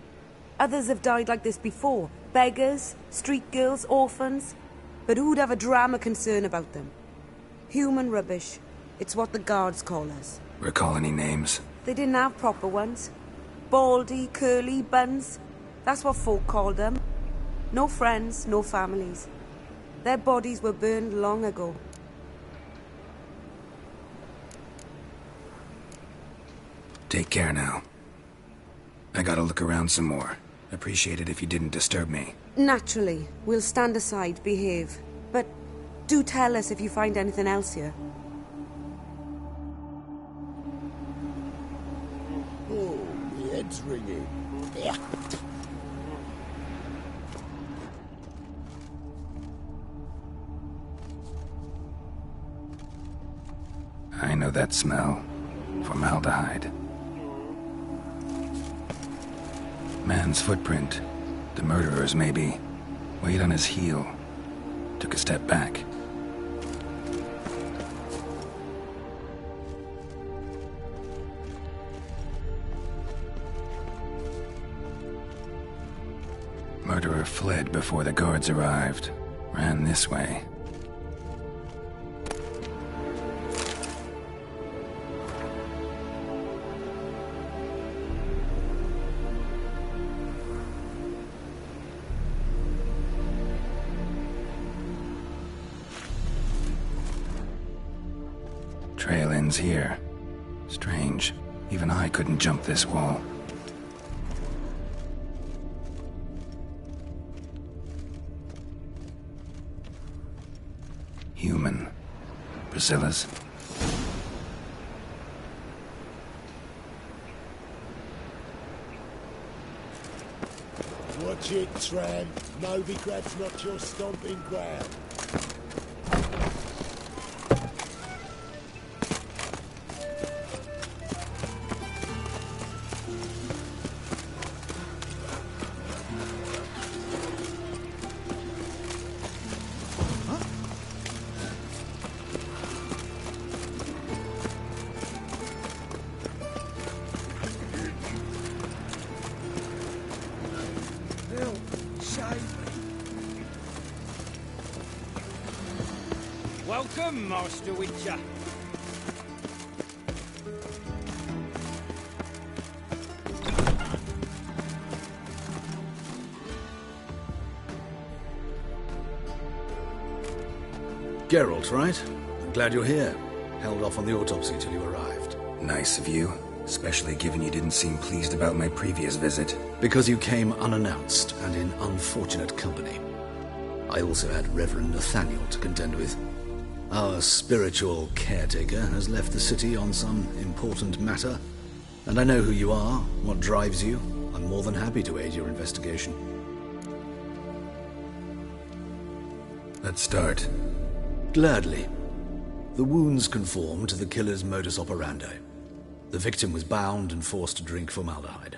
Others have died like this before. Beggars, street girls, orphans. But who'd have a drama concern about them? Human rubbish. It's what the guards call us. Recall any names? They didn't have proper ones. Baldy, curly buns. That's what folk called them. No friends, no families. Their bodies were burned long ago. Take care now. I gotta look around some more. Appreciate it if you didn't disturb me. Naturally, we'll stand aside, behave. But do tell us if you find anything else here. Oh, the head's ringing. Yeah. I know that smell. Formaldehyde. Man's footprint. The murderer's, maybe. Weighed on his heel. Took a step back. Murderer fled before the guards arrived. Ran this way. Trail ends here. Strange. Even I couldn't jump this wall. Human. Priscilla's. Watch it, tramp. Novigrad's not your stomping ground. Welcome, Master Witcher. Geralt, right? I'm glad you're here. Held off on the autopsy till you arrived. Nice of you, especially given you didn't seem pleased about my previous visit. Because you came unannounced and in unfortunate company. I also had Reverend Nathaniel to contend with. Our spiritual caretaker has left the city on some important matter, and I know who you are, what drives you. I'm more than happy to aid your investigation. Let's start. Gladly. The wounds conform to the killer's modus operandi. The victim was bound and forced to drink formaldehyde.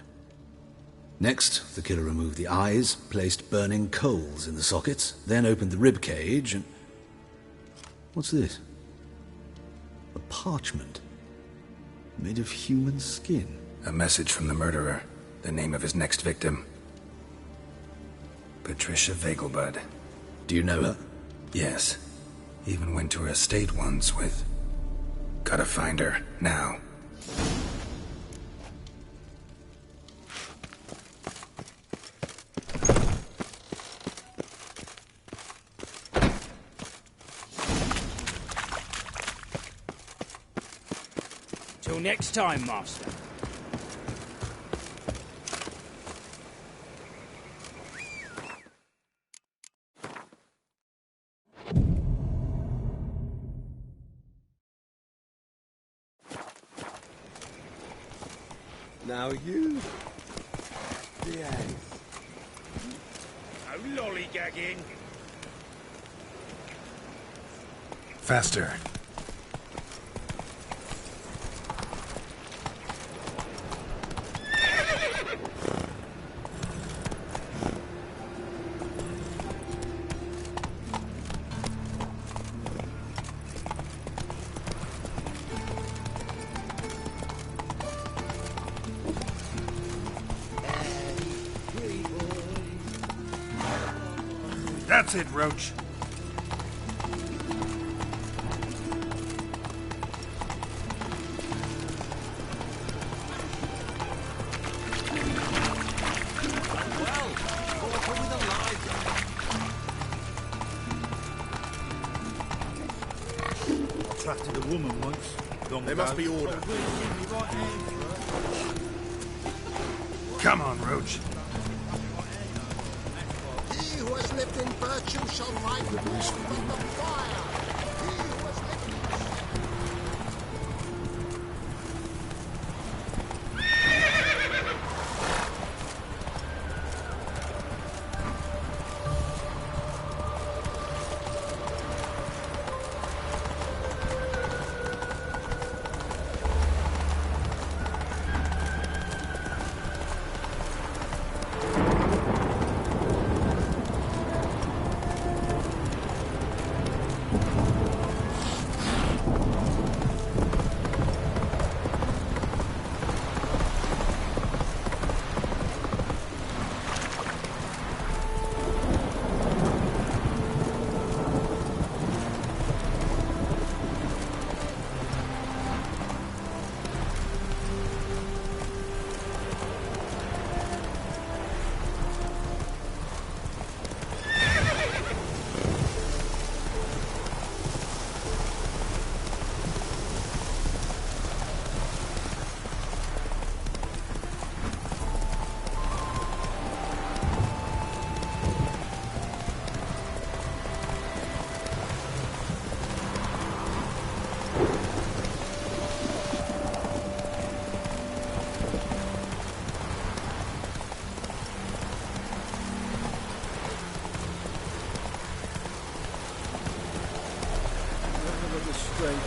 Next, the killer removed the eyes, placed burning coals in the sockets, then opened the rib cage and... What's this? A parchment. Made of human skin. A message from the murderer. The name of his next victim. Patricia Vegelbud. Do you know her? Yes. Even went to her estate once with... Gotta find her, now. Till next time, Master. Now you... behave. No lollygagging. Faster. That's it, Roach. clattered a woman once. There must be order. Come on, Roach. He who has lived in virtue shall find peace from the fire. He who has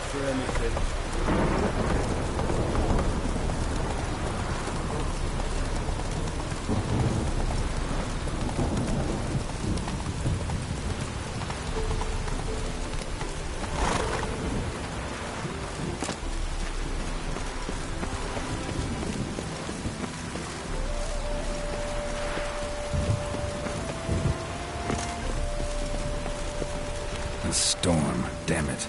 For anything. A storm, damn it.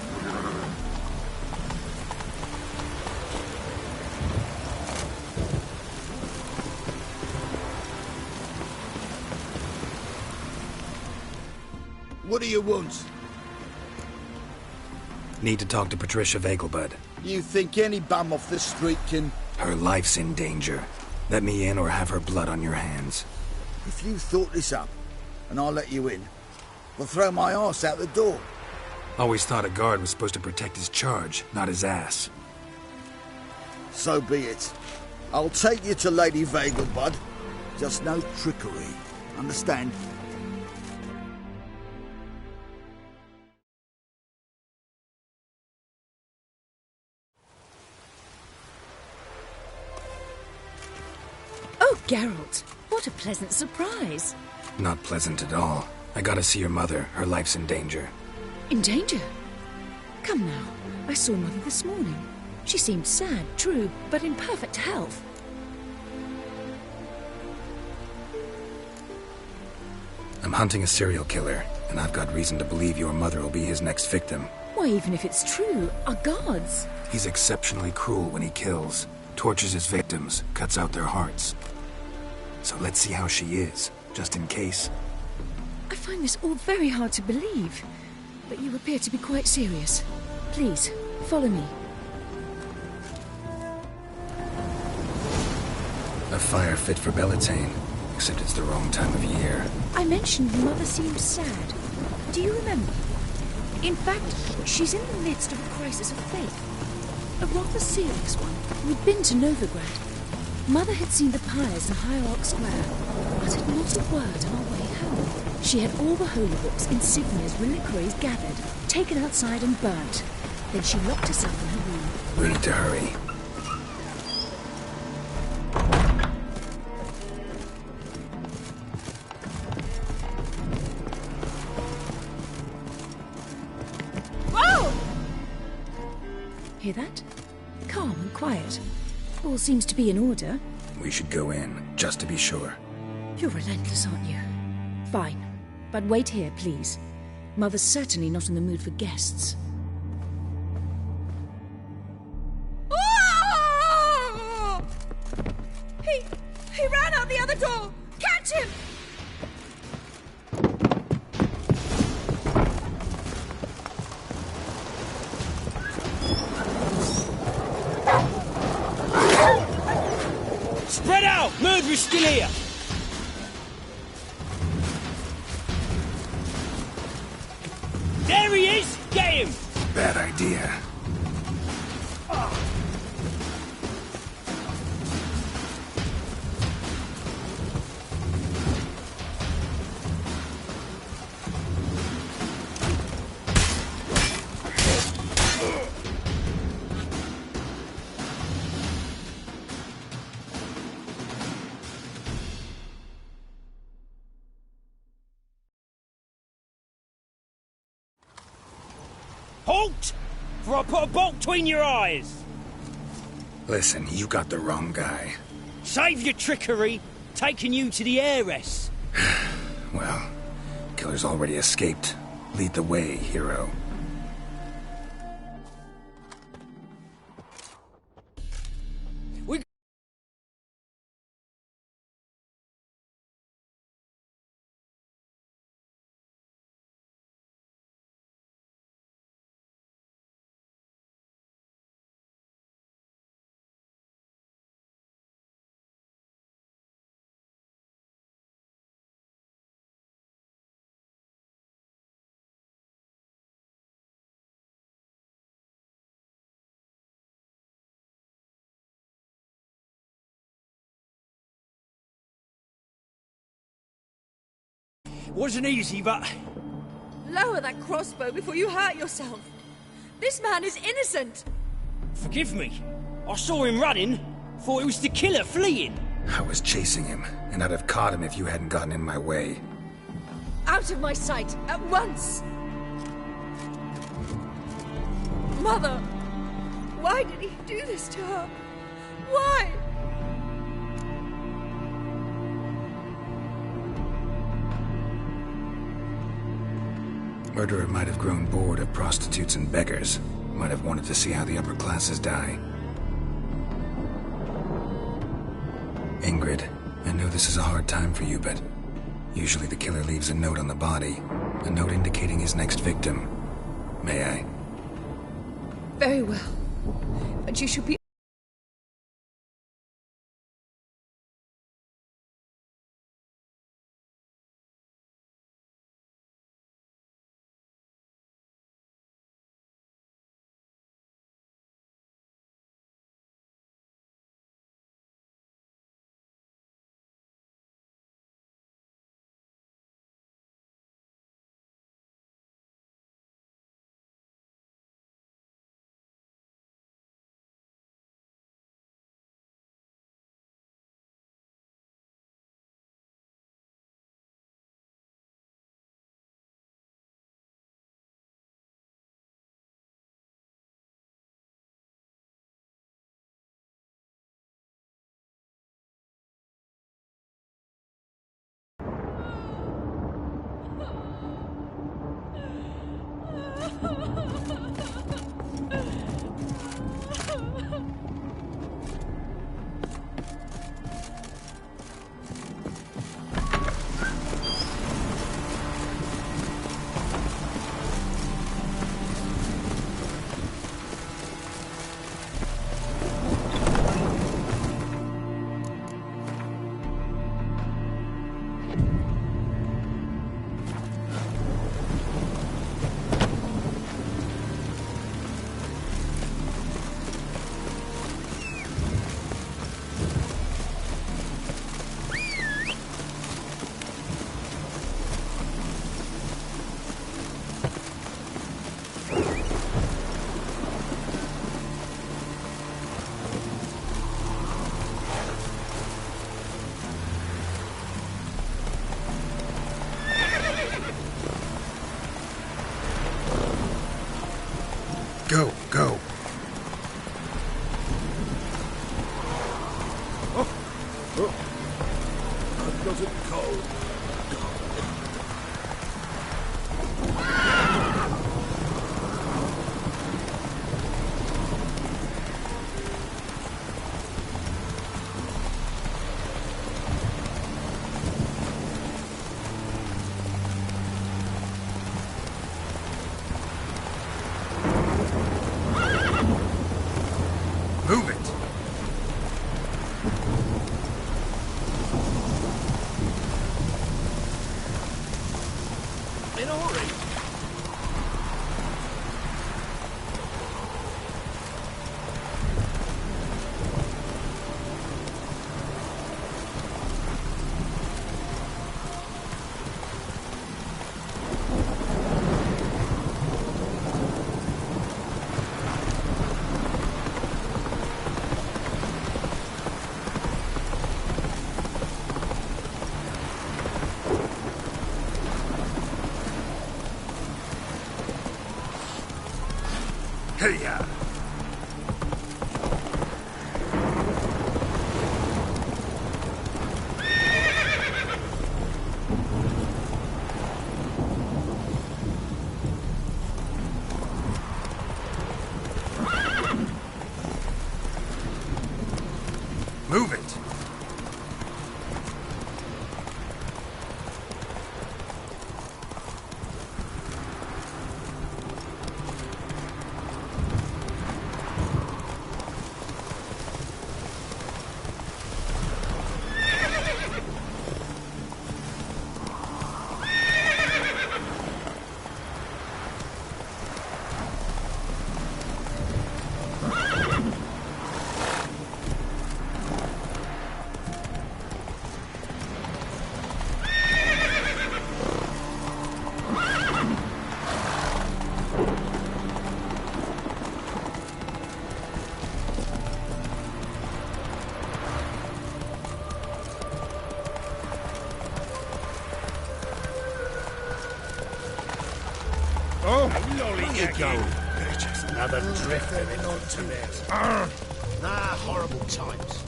What do you want? Need to talk to Patricia Vegelbud. You think any bum off the street can... Her life's in danger. Let me in or have her blood on your hands. If you thought this up, and I'll let you in, I'll throw my arse out the door. Always thought a guard was supposed to protect his charge, not his ass. So be it. I'll take you to Lady Vegelbud. Just no trickery. Understand? Oh, Geralt, what a pleasant surprise. Not pleasant at all. I gotta see your mother. Her life's in danger. In danger? Come now. I saw Mother this morning. She seemed sad, true, but in perfect health. I'm hunting a serial killer, and I've got reason to believe your mother will be his next victim. Why, even if it's true, our guards... He's exceptionally cruel when he kills, tortures his victims, cuts out their hearts. So let's see how she is, just in case. I find this all very hard to believe, but you appear to be quite serious. Please, follow me. A fire fit for Bellatane, except it's the wrong time of year. I mentioned Mother seemed sad. Do you remember? In fact, she's in the midst of a crisis of faith. A rather serious one. We'd been to Novigrad. Mother had seen the pyres in Hierarch Square, uttered not a word on our way home. She had all the holy books, insignias, reliquaries gathered, taken outside and burnt. Then she locked herself in her room. We need to hurry. Hear that? Calm and quiet. All seems to be in order. We should go in, just to be sure. You're relentless, aren't you? Fine. But wait here, please. Mother's certainly not in the mood for guests. He ran out the other door! Catch him! out! Murderer's still here! There he is! Get him! Bad idea. Halt! For I put a bolt between your eyes! Listen, you got the wrong guy. Save your trickery, taking you to the heiress. Well, killer's already escaped. Lead the way, hero. It wasn't easy, but... Lower that crossbow before you hurt yourself. This man is innocent. Forgive me. I saw him running. Thought it was the killer fleeing. I was chasing him, and I'd have caught him if you hadn't gotten in my way. Out of my sight, at once! Mother! Why did he do this to her? Why? Murderer might have grown bored of prostitutes and beggars. Might have wanted to see how the upper classes die. Ingrid, I know this is a hard time for you, but usually the killer leaves a note on the body. A note indicating his next victim. May I? Very well. But you should be to ya! Move it! Another drifter in on to this. Nah, horrible times.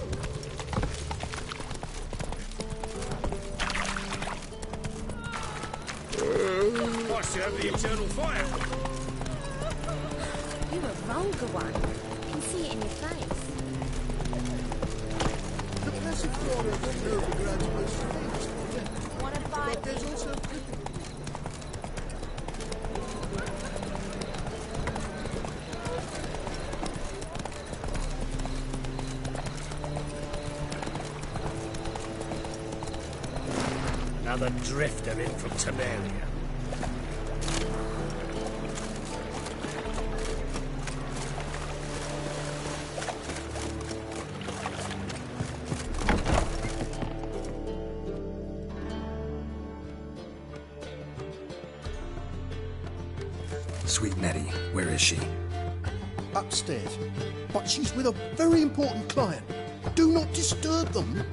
Nice to have the eternal fire. You're a vulgar one. I can see it in your face. The classic flora of Novigrad's most famous. Wanna buy But there's also Another drifter in from Temeria. Sweet Nettie, where is she? upstairs. But she's with a very important client. Do not disturb them.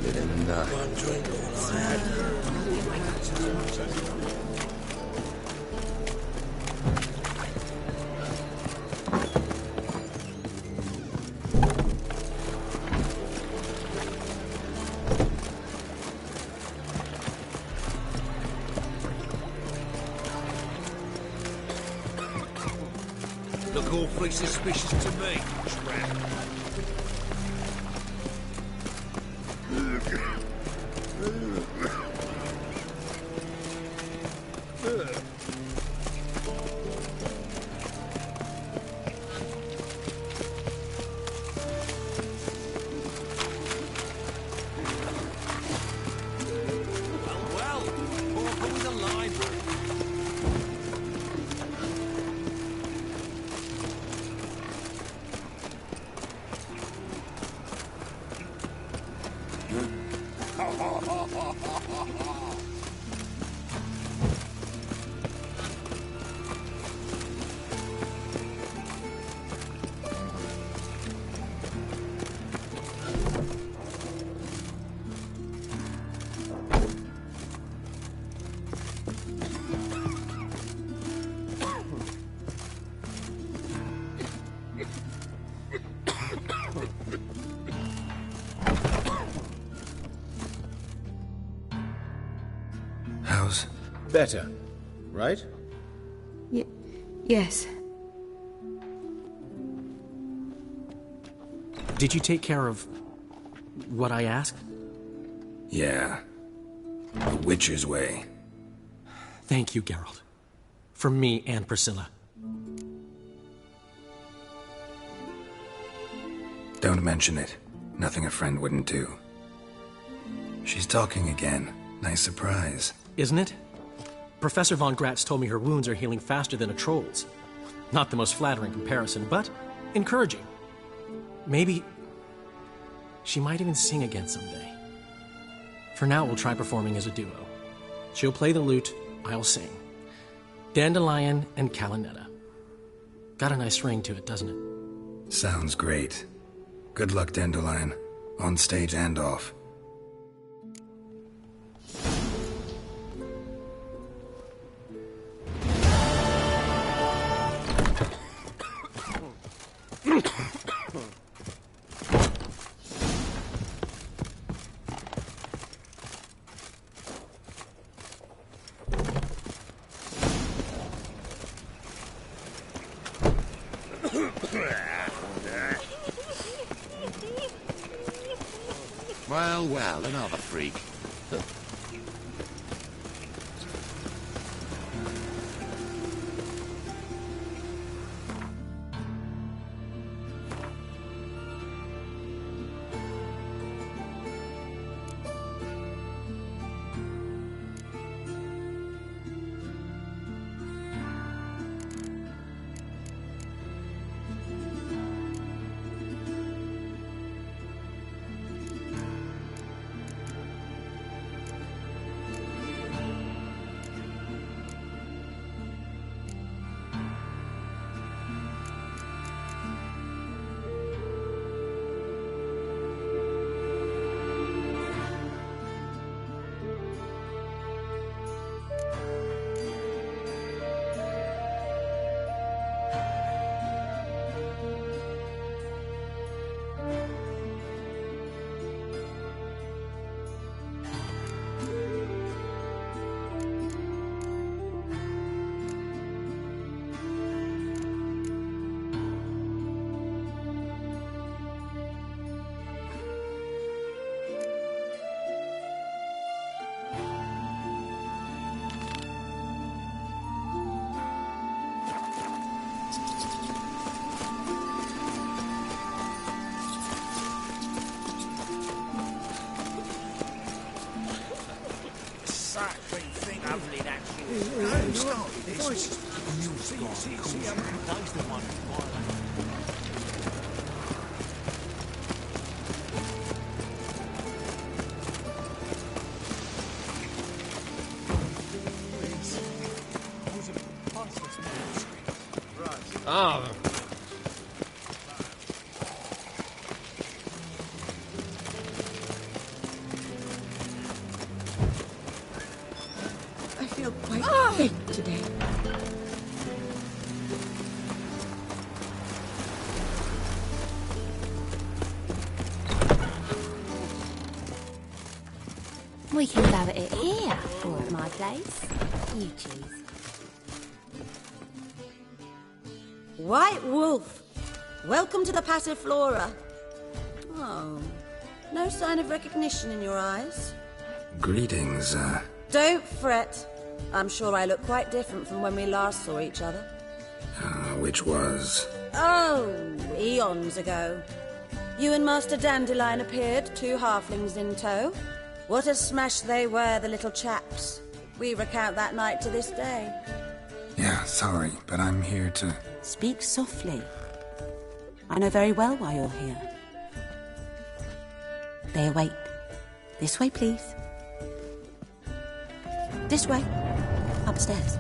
Bit in the nut. One drink all I had. Look awfully suspicious to me, tramp. Well, Corporal with a library. How's... Better, right? Yes. Did you take care of what I asked? Yeah. The Witcher's way. Thank you, Geralt. From me and Priscilla. Don't mention it. Nothing a friend wouldn't do. She's talking again. Nice surprise. Isn't it? Professor von Gratz told me her wounds are healing faster than a troll's. Not the most flattering comparison, but encouraging. Maybe she might even sing again someday. For now, we'll try performing as a duo. She'll play the lute, I'll sing. Dandelion and Calinetta. Got a nice ring to it, doesn't it? Sounds great. Good luck, Dandelion. On stage and off. Well, well, another freak. Oh. look quite faint today. We can go at it here, or at my place. You choose. White Wolf, welcome to the Passiflora. Oh, no sign of recognition in your eyes. Greetings, Don't fret. I'm sure I look quite different from when we last saw each other. which was? Oh, eons ago. You and Master Dandelion appeared, 2 halflings in tow. What a smash they were, the little chaps. We recount that night to this day. Yeah, sorry, but I'm here to... Speak softly. I know very well why you're here. They await. This way, please. This way. Upstairs.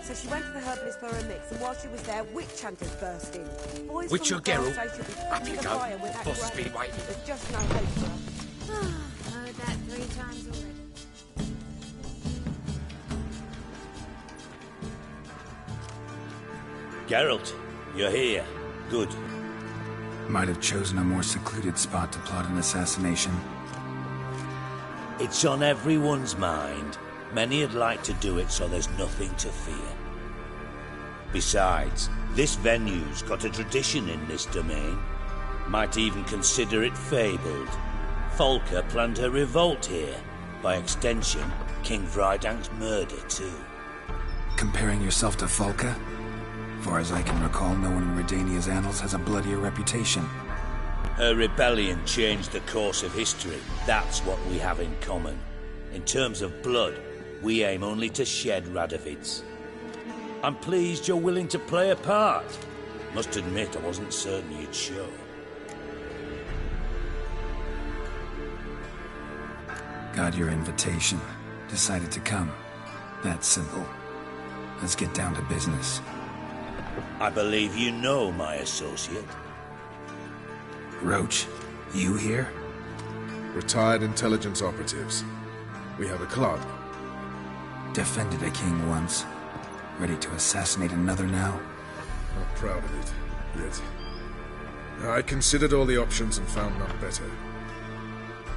So she went to the herbalist for a mix, and while she was there, witch hunters burst in. Boys Witcher from the Geralt, fire station would up put you the go. fire with that Boss has grave. been waiting. There's just no hope for her. Heard that 3 times already. Geralt, you're here. Good. Might have chosen a more secluded spot to plot an assassination. It's on everyone's mind. Many would like to do it, so there's nothing to fear. Besides, this venue's got a tradition in this domain. Might even consider it fabled. Folka planned her revolt here. By extension, King Vrydank's murder, too. Comparing yourself to Folka? Far as I can recall, no one in Redania's annals has a bloodier reputation. Her rebellion changed the course of history. That's what we have in common. In terms of blood, we aim only to shed Radovid's. I'm pleased you're willing to play a part. Must admit, I wasn't certain you'd show. Got your invitation. Decided to come. That's simple. Let's get down to business. I believe you know my associate. Roach, you here? Retired intelligence operatives. We have a club. Defended a king once. Ready to assassinate another now? Not proud of it, yet. I considered all the options and found none better.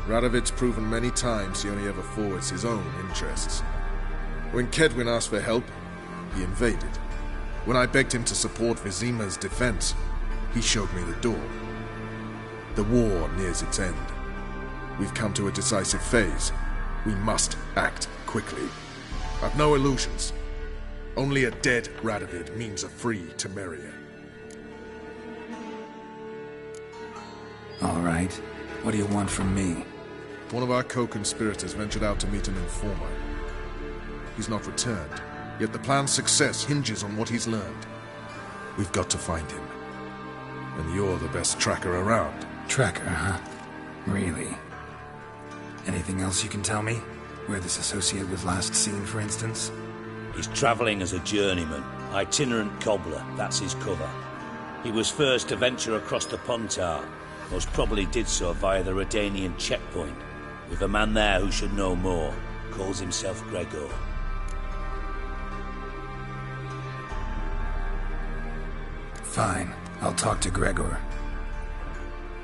Radovid's proven many times he only ever forwards his own interests. When Kedwin asked for help, he invaded. When I begged him to support Vizima's defense, he showed me the door. The war nears its end. We've come to a decisive phase. We must act quickly. I've no illusions. Only a dead Radovid means a free Temeria. All right. What do you want from me? One of our co-conspirators ventured out to meet an informer. He's not returned, yet the plan's success hinges on what he's learned. We've got to find him. And you're the best tracker around. Tracker, huh? Really? Anything else you can tell me? Where this associate was last seen, for instance? He's travelling as a journeyman. Itinerant cobbler, that's his cover. He was first to venture across the Pontar. Most probably did so via the Redanian checkpoint. With a man there who should know more. Calls himself Gregor. Fine. I'll talk to Gregor.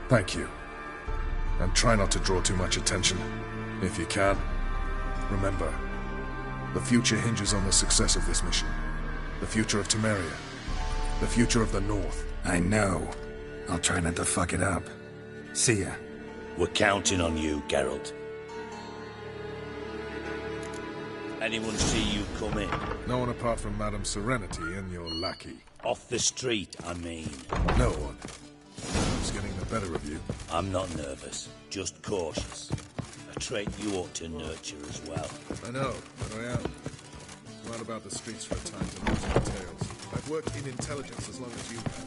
Thank you. And try not to draw too much attention. If you can, remember, the future hinges on the success of this mission. The future of Temeria. The future of the North. I know. I'll try not to fuck it up. See ya. We're counting on you, Geralt. Anyone see you come in? No one apart from Madame Serenity and your lackey. Off the street, I mean. No one. It's getting the better of you. I'm not nervous, just cautious. A trait you ought to nurture as well. I know, but I am. Run about the streets for a time to learn some tales. I've worked in intelligence as long as you have.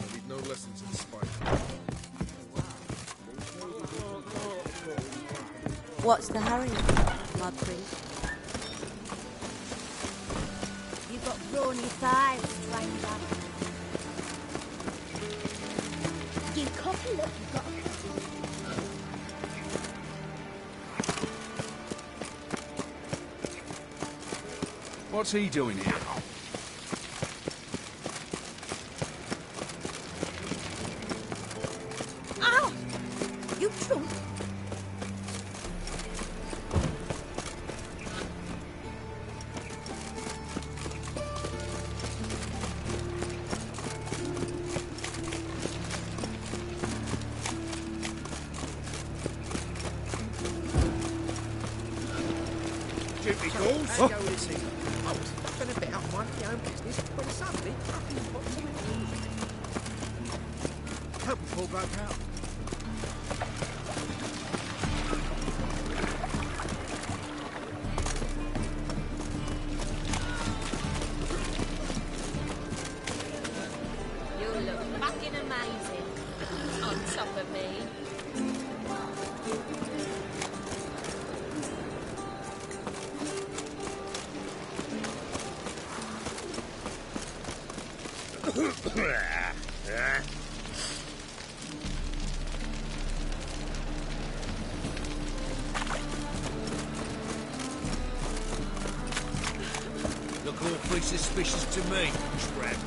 I need no lessons in spite. What's the hurry, Mud Priest? You've got brawny thighs, stranger. You cocky look, you've got a cutty. What's he doing here? Ow! You drunk? Duty calls. Oh, I've been a bit out minding my own business when suddenly nothing popped to my head. Help before broke out. You look fucking amazing. On top of me. Look awfully suspicious to me, tramp.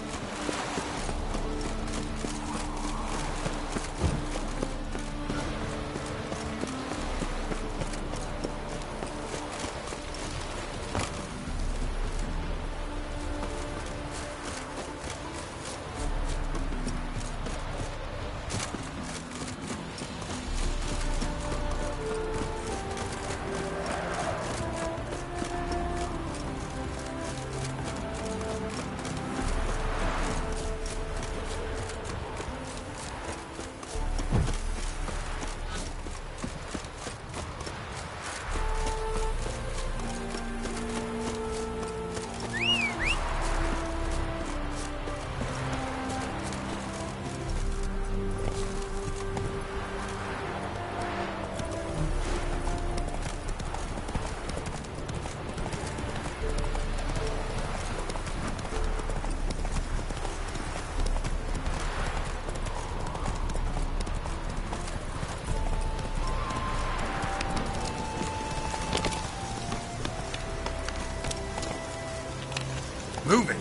Move it!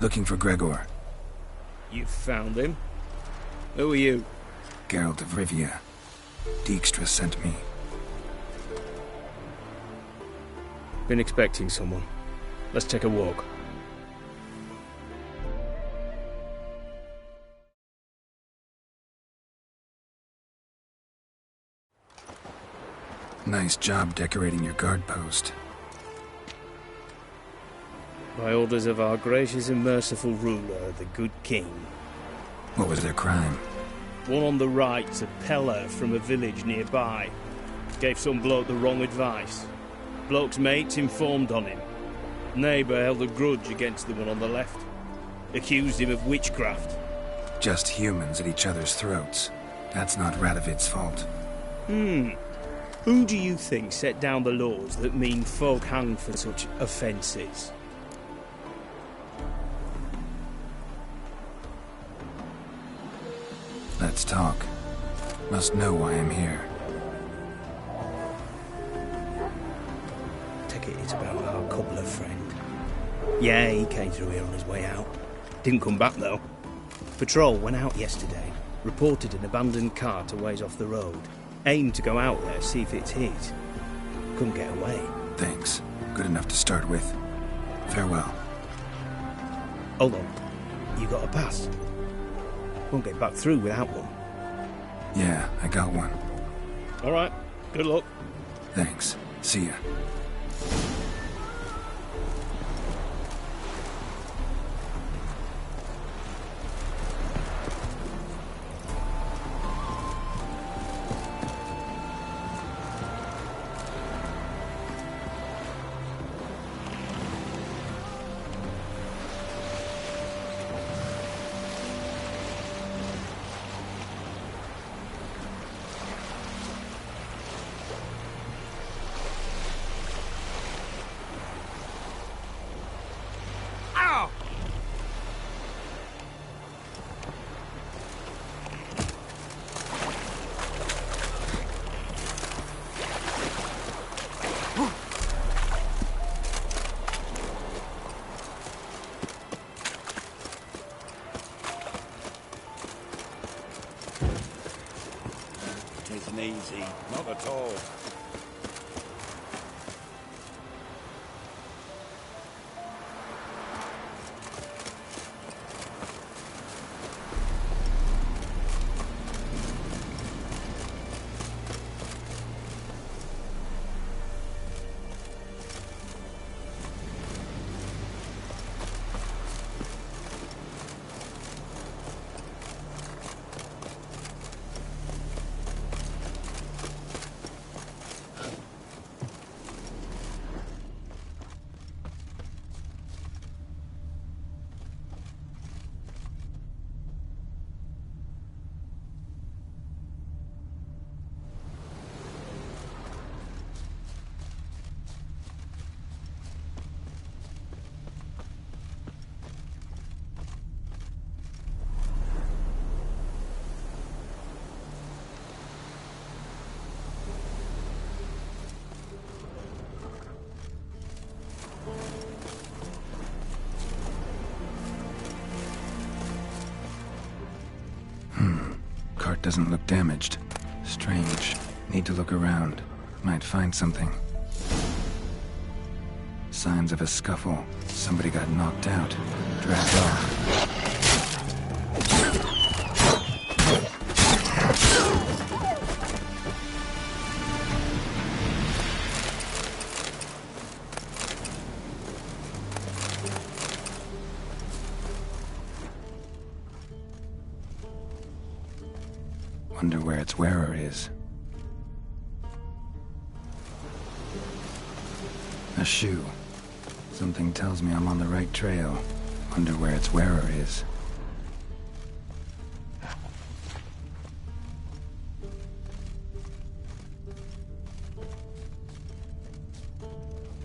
Looking for Gregor. You found him? Who are you? Geralt of Rivia. Dijkstra sent me. Been expecting someone. Let's take a walk. Nice job decorating your guard post. By orders of our gracious and merciful ruler, the good king. What was their crime? One on the right, a peller from a village nearby. Gave some bloke the wrong advice. Bloke's mates informed on him. Neighbour held a grudge against the one on the left. Accused him of witchcraft. Just humans at each other's throats. That's not Radovid's fault. Who do you think set down the laws that mean folk hang for such offences? Let's talk. Must know why I'm here. Take it it's about our cobbler friend. Yeah, he came through here on his way out. Didn't come back, though. Patrol went out yesterday. Reported an abandoned cart a ways off the road. Aimed to go out there, see if it's his. Couldn't get away. Thanks. Good enough to start with. Farewell. Hold on. You got a pass? Won't get back through without one. Yeah, I got one. All right. Good luck. Thanks. See ya. nothing easy. Not at all. Cart doesn't look damaged. Strange. Need to look around. Might find something. Signs of a scuffle. Somebody got knocked out. Dragged off. Wonder where its wearer is. A shoe. Something tells me I'm on the right trail. Wonder where its wearer is.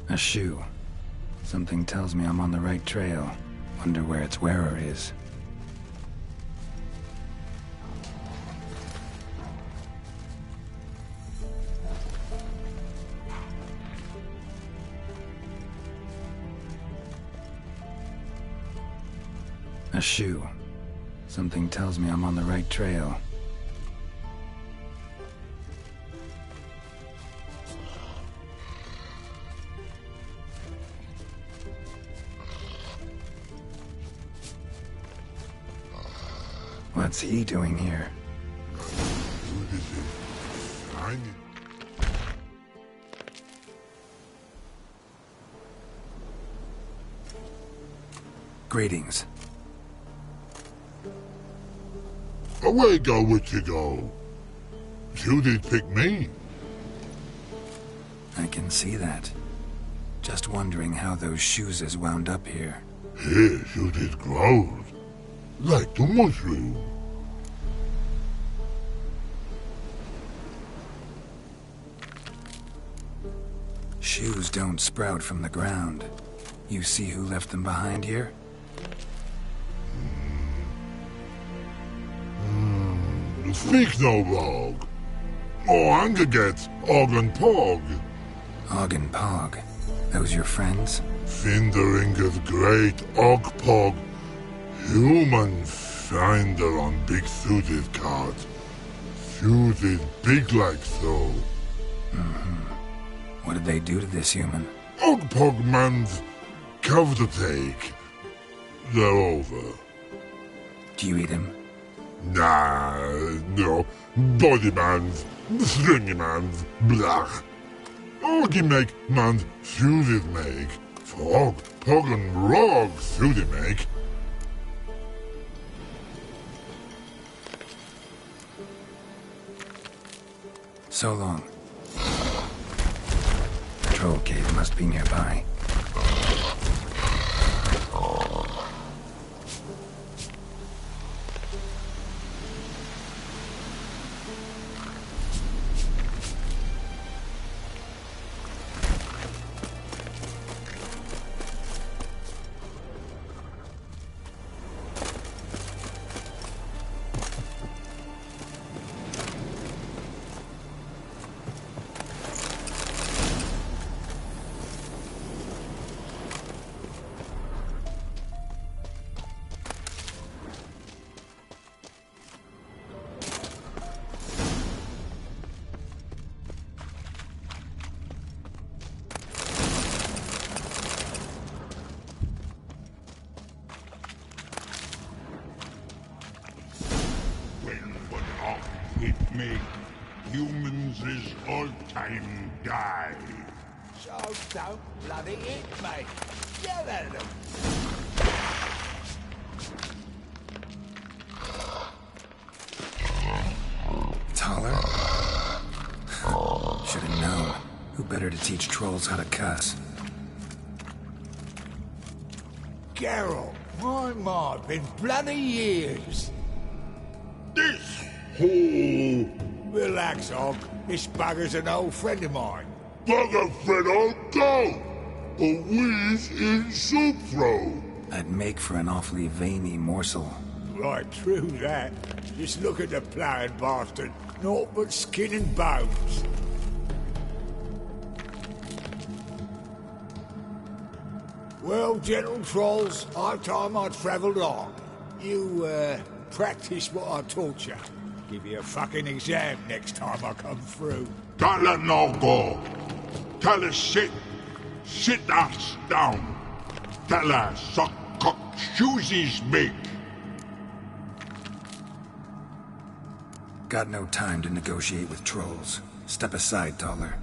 A shoe. Something tells me I'm on the right trail. Wonder where its wearer is. A shoe. Something tells me I'm on the right trail. What's he doing here? Greetings. Away go with you go. You did pick me. I can see that. Just wondering how those shoes is wound up here. Yes, you did grow. Like the mushroom. Shoes don't sprout from the ground. You see who left them behind here? Speak no log. Oh, anger gets Og and Pog. Og and Pog. Those your friends? Finderinger's great Og Pog. Human finder on big suited cart. Suited big like so. What did they do to this human? Og Pog man's cover to take. They're over. Do you eat him? Nah, no. Body man's, stringy man's, blach. Oggy make man's suited make. Frog, Pog and Rog suited make. So long. Troll cave must be nearby. make humans is all-time die. So don't bloody hit me. Yell at them. Taller? Should have known. Who better to teach trolls how to cuss? Geralt, my, been bloody years. This hole. Relax, Og. This bugger's an old friend of mine. Bugger friend I'll go. A whiz in soup throw. I'd make for an awfully veiny morsel. Right, true that. Just look at the ploughing bastard. Naught but skin and bones. Well, gentle trolls, high time I travelled on. You, practice what I taught you. Give you a fucking exam next time I come through. Don't let no go. Tell her sit. Sit ass down. Tell her suck cock shoesies make. Got no time to negotiate with trolls. Step aside, Taller.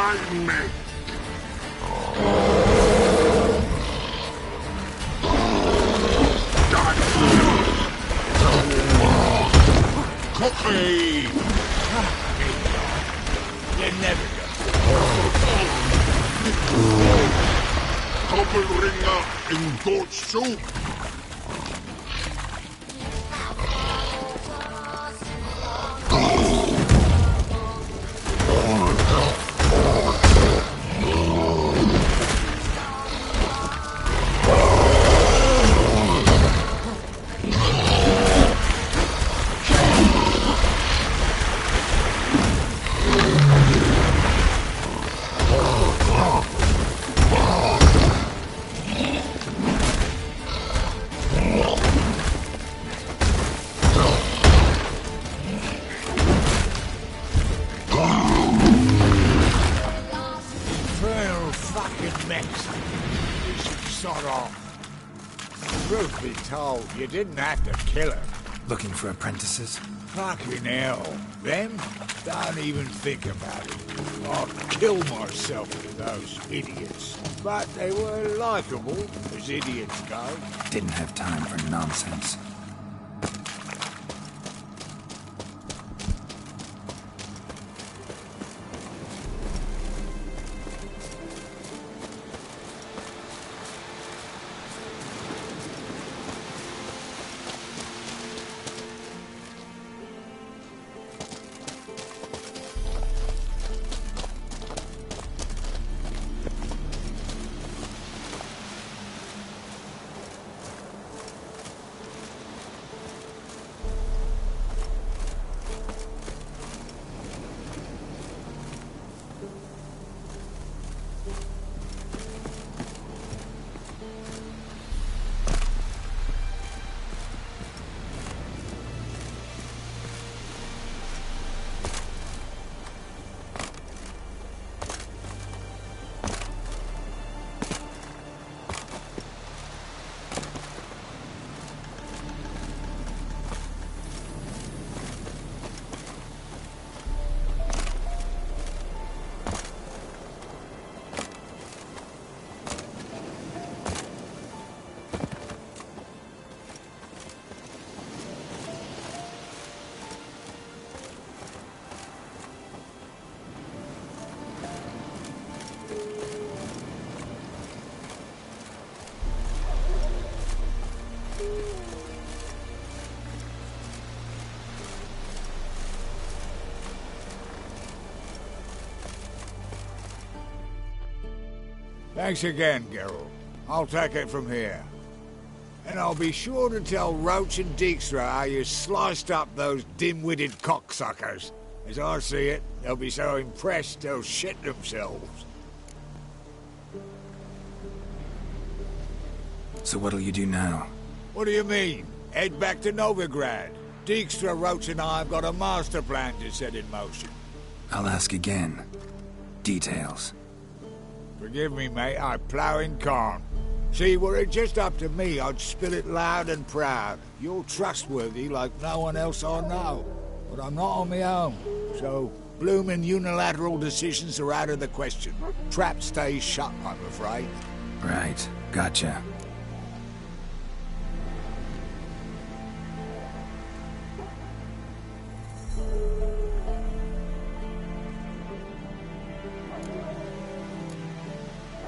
find me. Cookie! You never go. Doppelringer in goat soup. You didn't have to kill her. Looking for apprentices? Fucking hell. Them? Don't even think about it. I'd kill myself with those idiots. But they were likeable, as idiots go. Didn't have time for nonsense. Thanks again, Geralt. I'll take it from here. And I'll be sure to tell Roach and Dijkstra how you sliced up those dim-witted cocksuckers. As I see it, they'll be so impressed they'll shit themselves. So what'll you do now? What do you mean? Head back to Novigrad. Dijkstra, Roach and I have got a master plan to set in motion. I'll ask again. Details. Forgive me, mate, I plough in corn. See, were it just up to me, I'd spill it loud and proud. You're trustworthy like no one else I know. But I'm not on my own, so bloomin' unilateral decisions are out of the question. Trap stays shut, I'm afraid. Right, gotcha.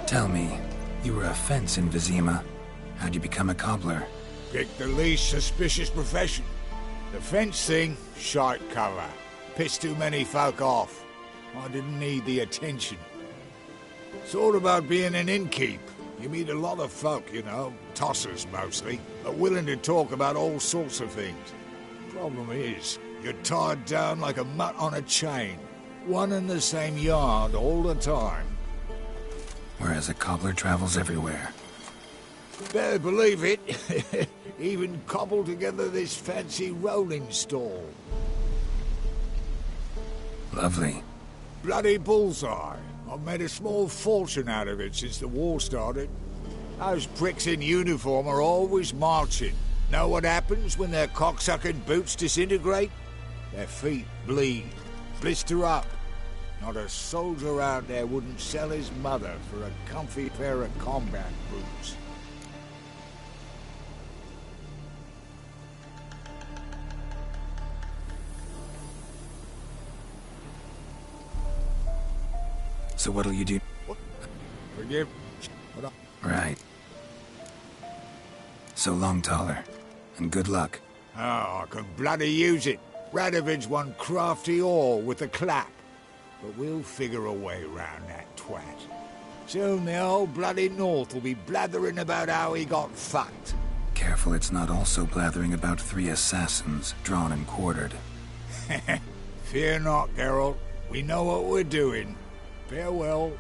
Tell me, you were a fence in Vizima. How'd you become a cobbler? Pick the least suspicious profession. The fence thing, shite cover. Pissed too many folk off. I didn't need the attention. It's all about being an innkeep. You meet a lot of folk, you know, tossers mostly, but willing to talk about all sorts of things. Problem is, you're tied down like a mutt on a chain. One and the same yard all the time. Whereas a cobbler travels everywhere. Better believe it. Even cobbled together this fancy rolling stall. Lovely. Bloody bullseye. I've made a small fortune out of it since the war started. Those pricks in uniform are always marching. Know what happens when their cocksucking boots disintegrate? Their feet bleed, blister up. Not a soldier out there wouldn't sell his mother for a comfy pair of combat boots. So what'll you do? Forgive? Right. So long, Taller. And good luck. Oh, I can bloody use it. Radovid's one crafty all with a clap. But we'll figure a way round that twat. Soon the whole bloody North will be blathering about how he got fucked. Careful it's not also blathering about 3 assassins, drawn and quartered. Fear not, Geralt. We know what we're doing. Farewell.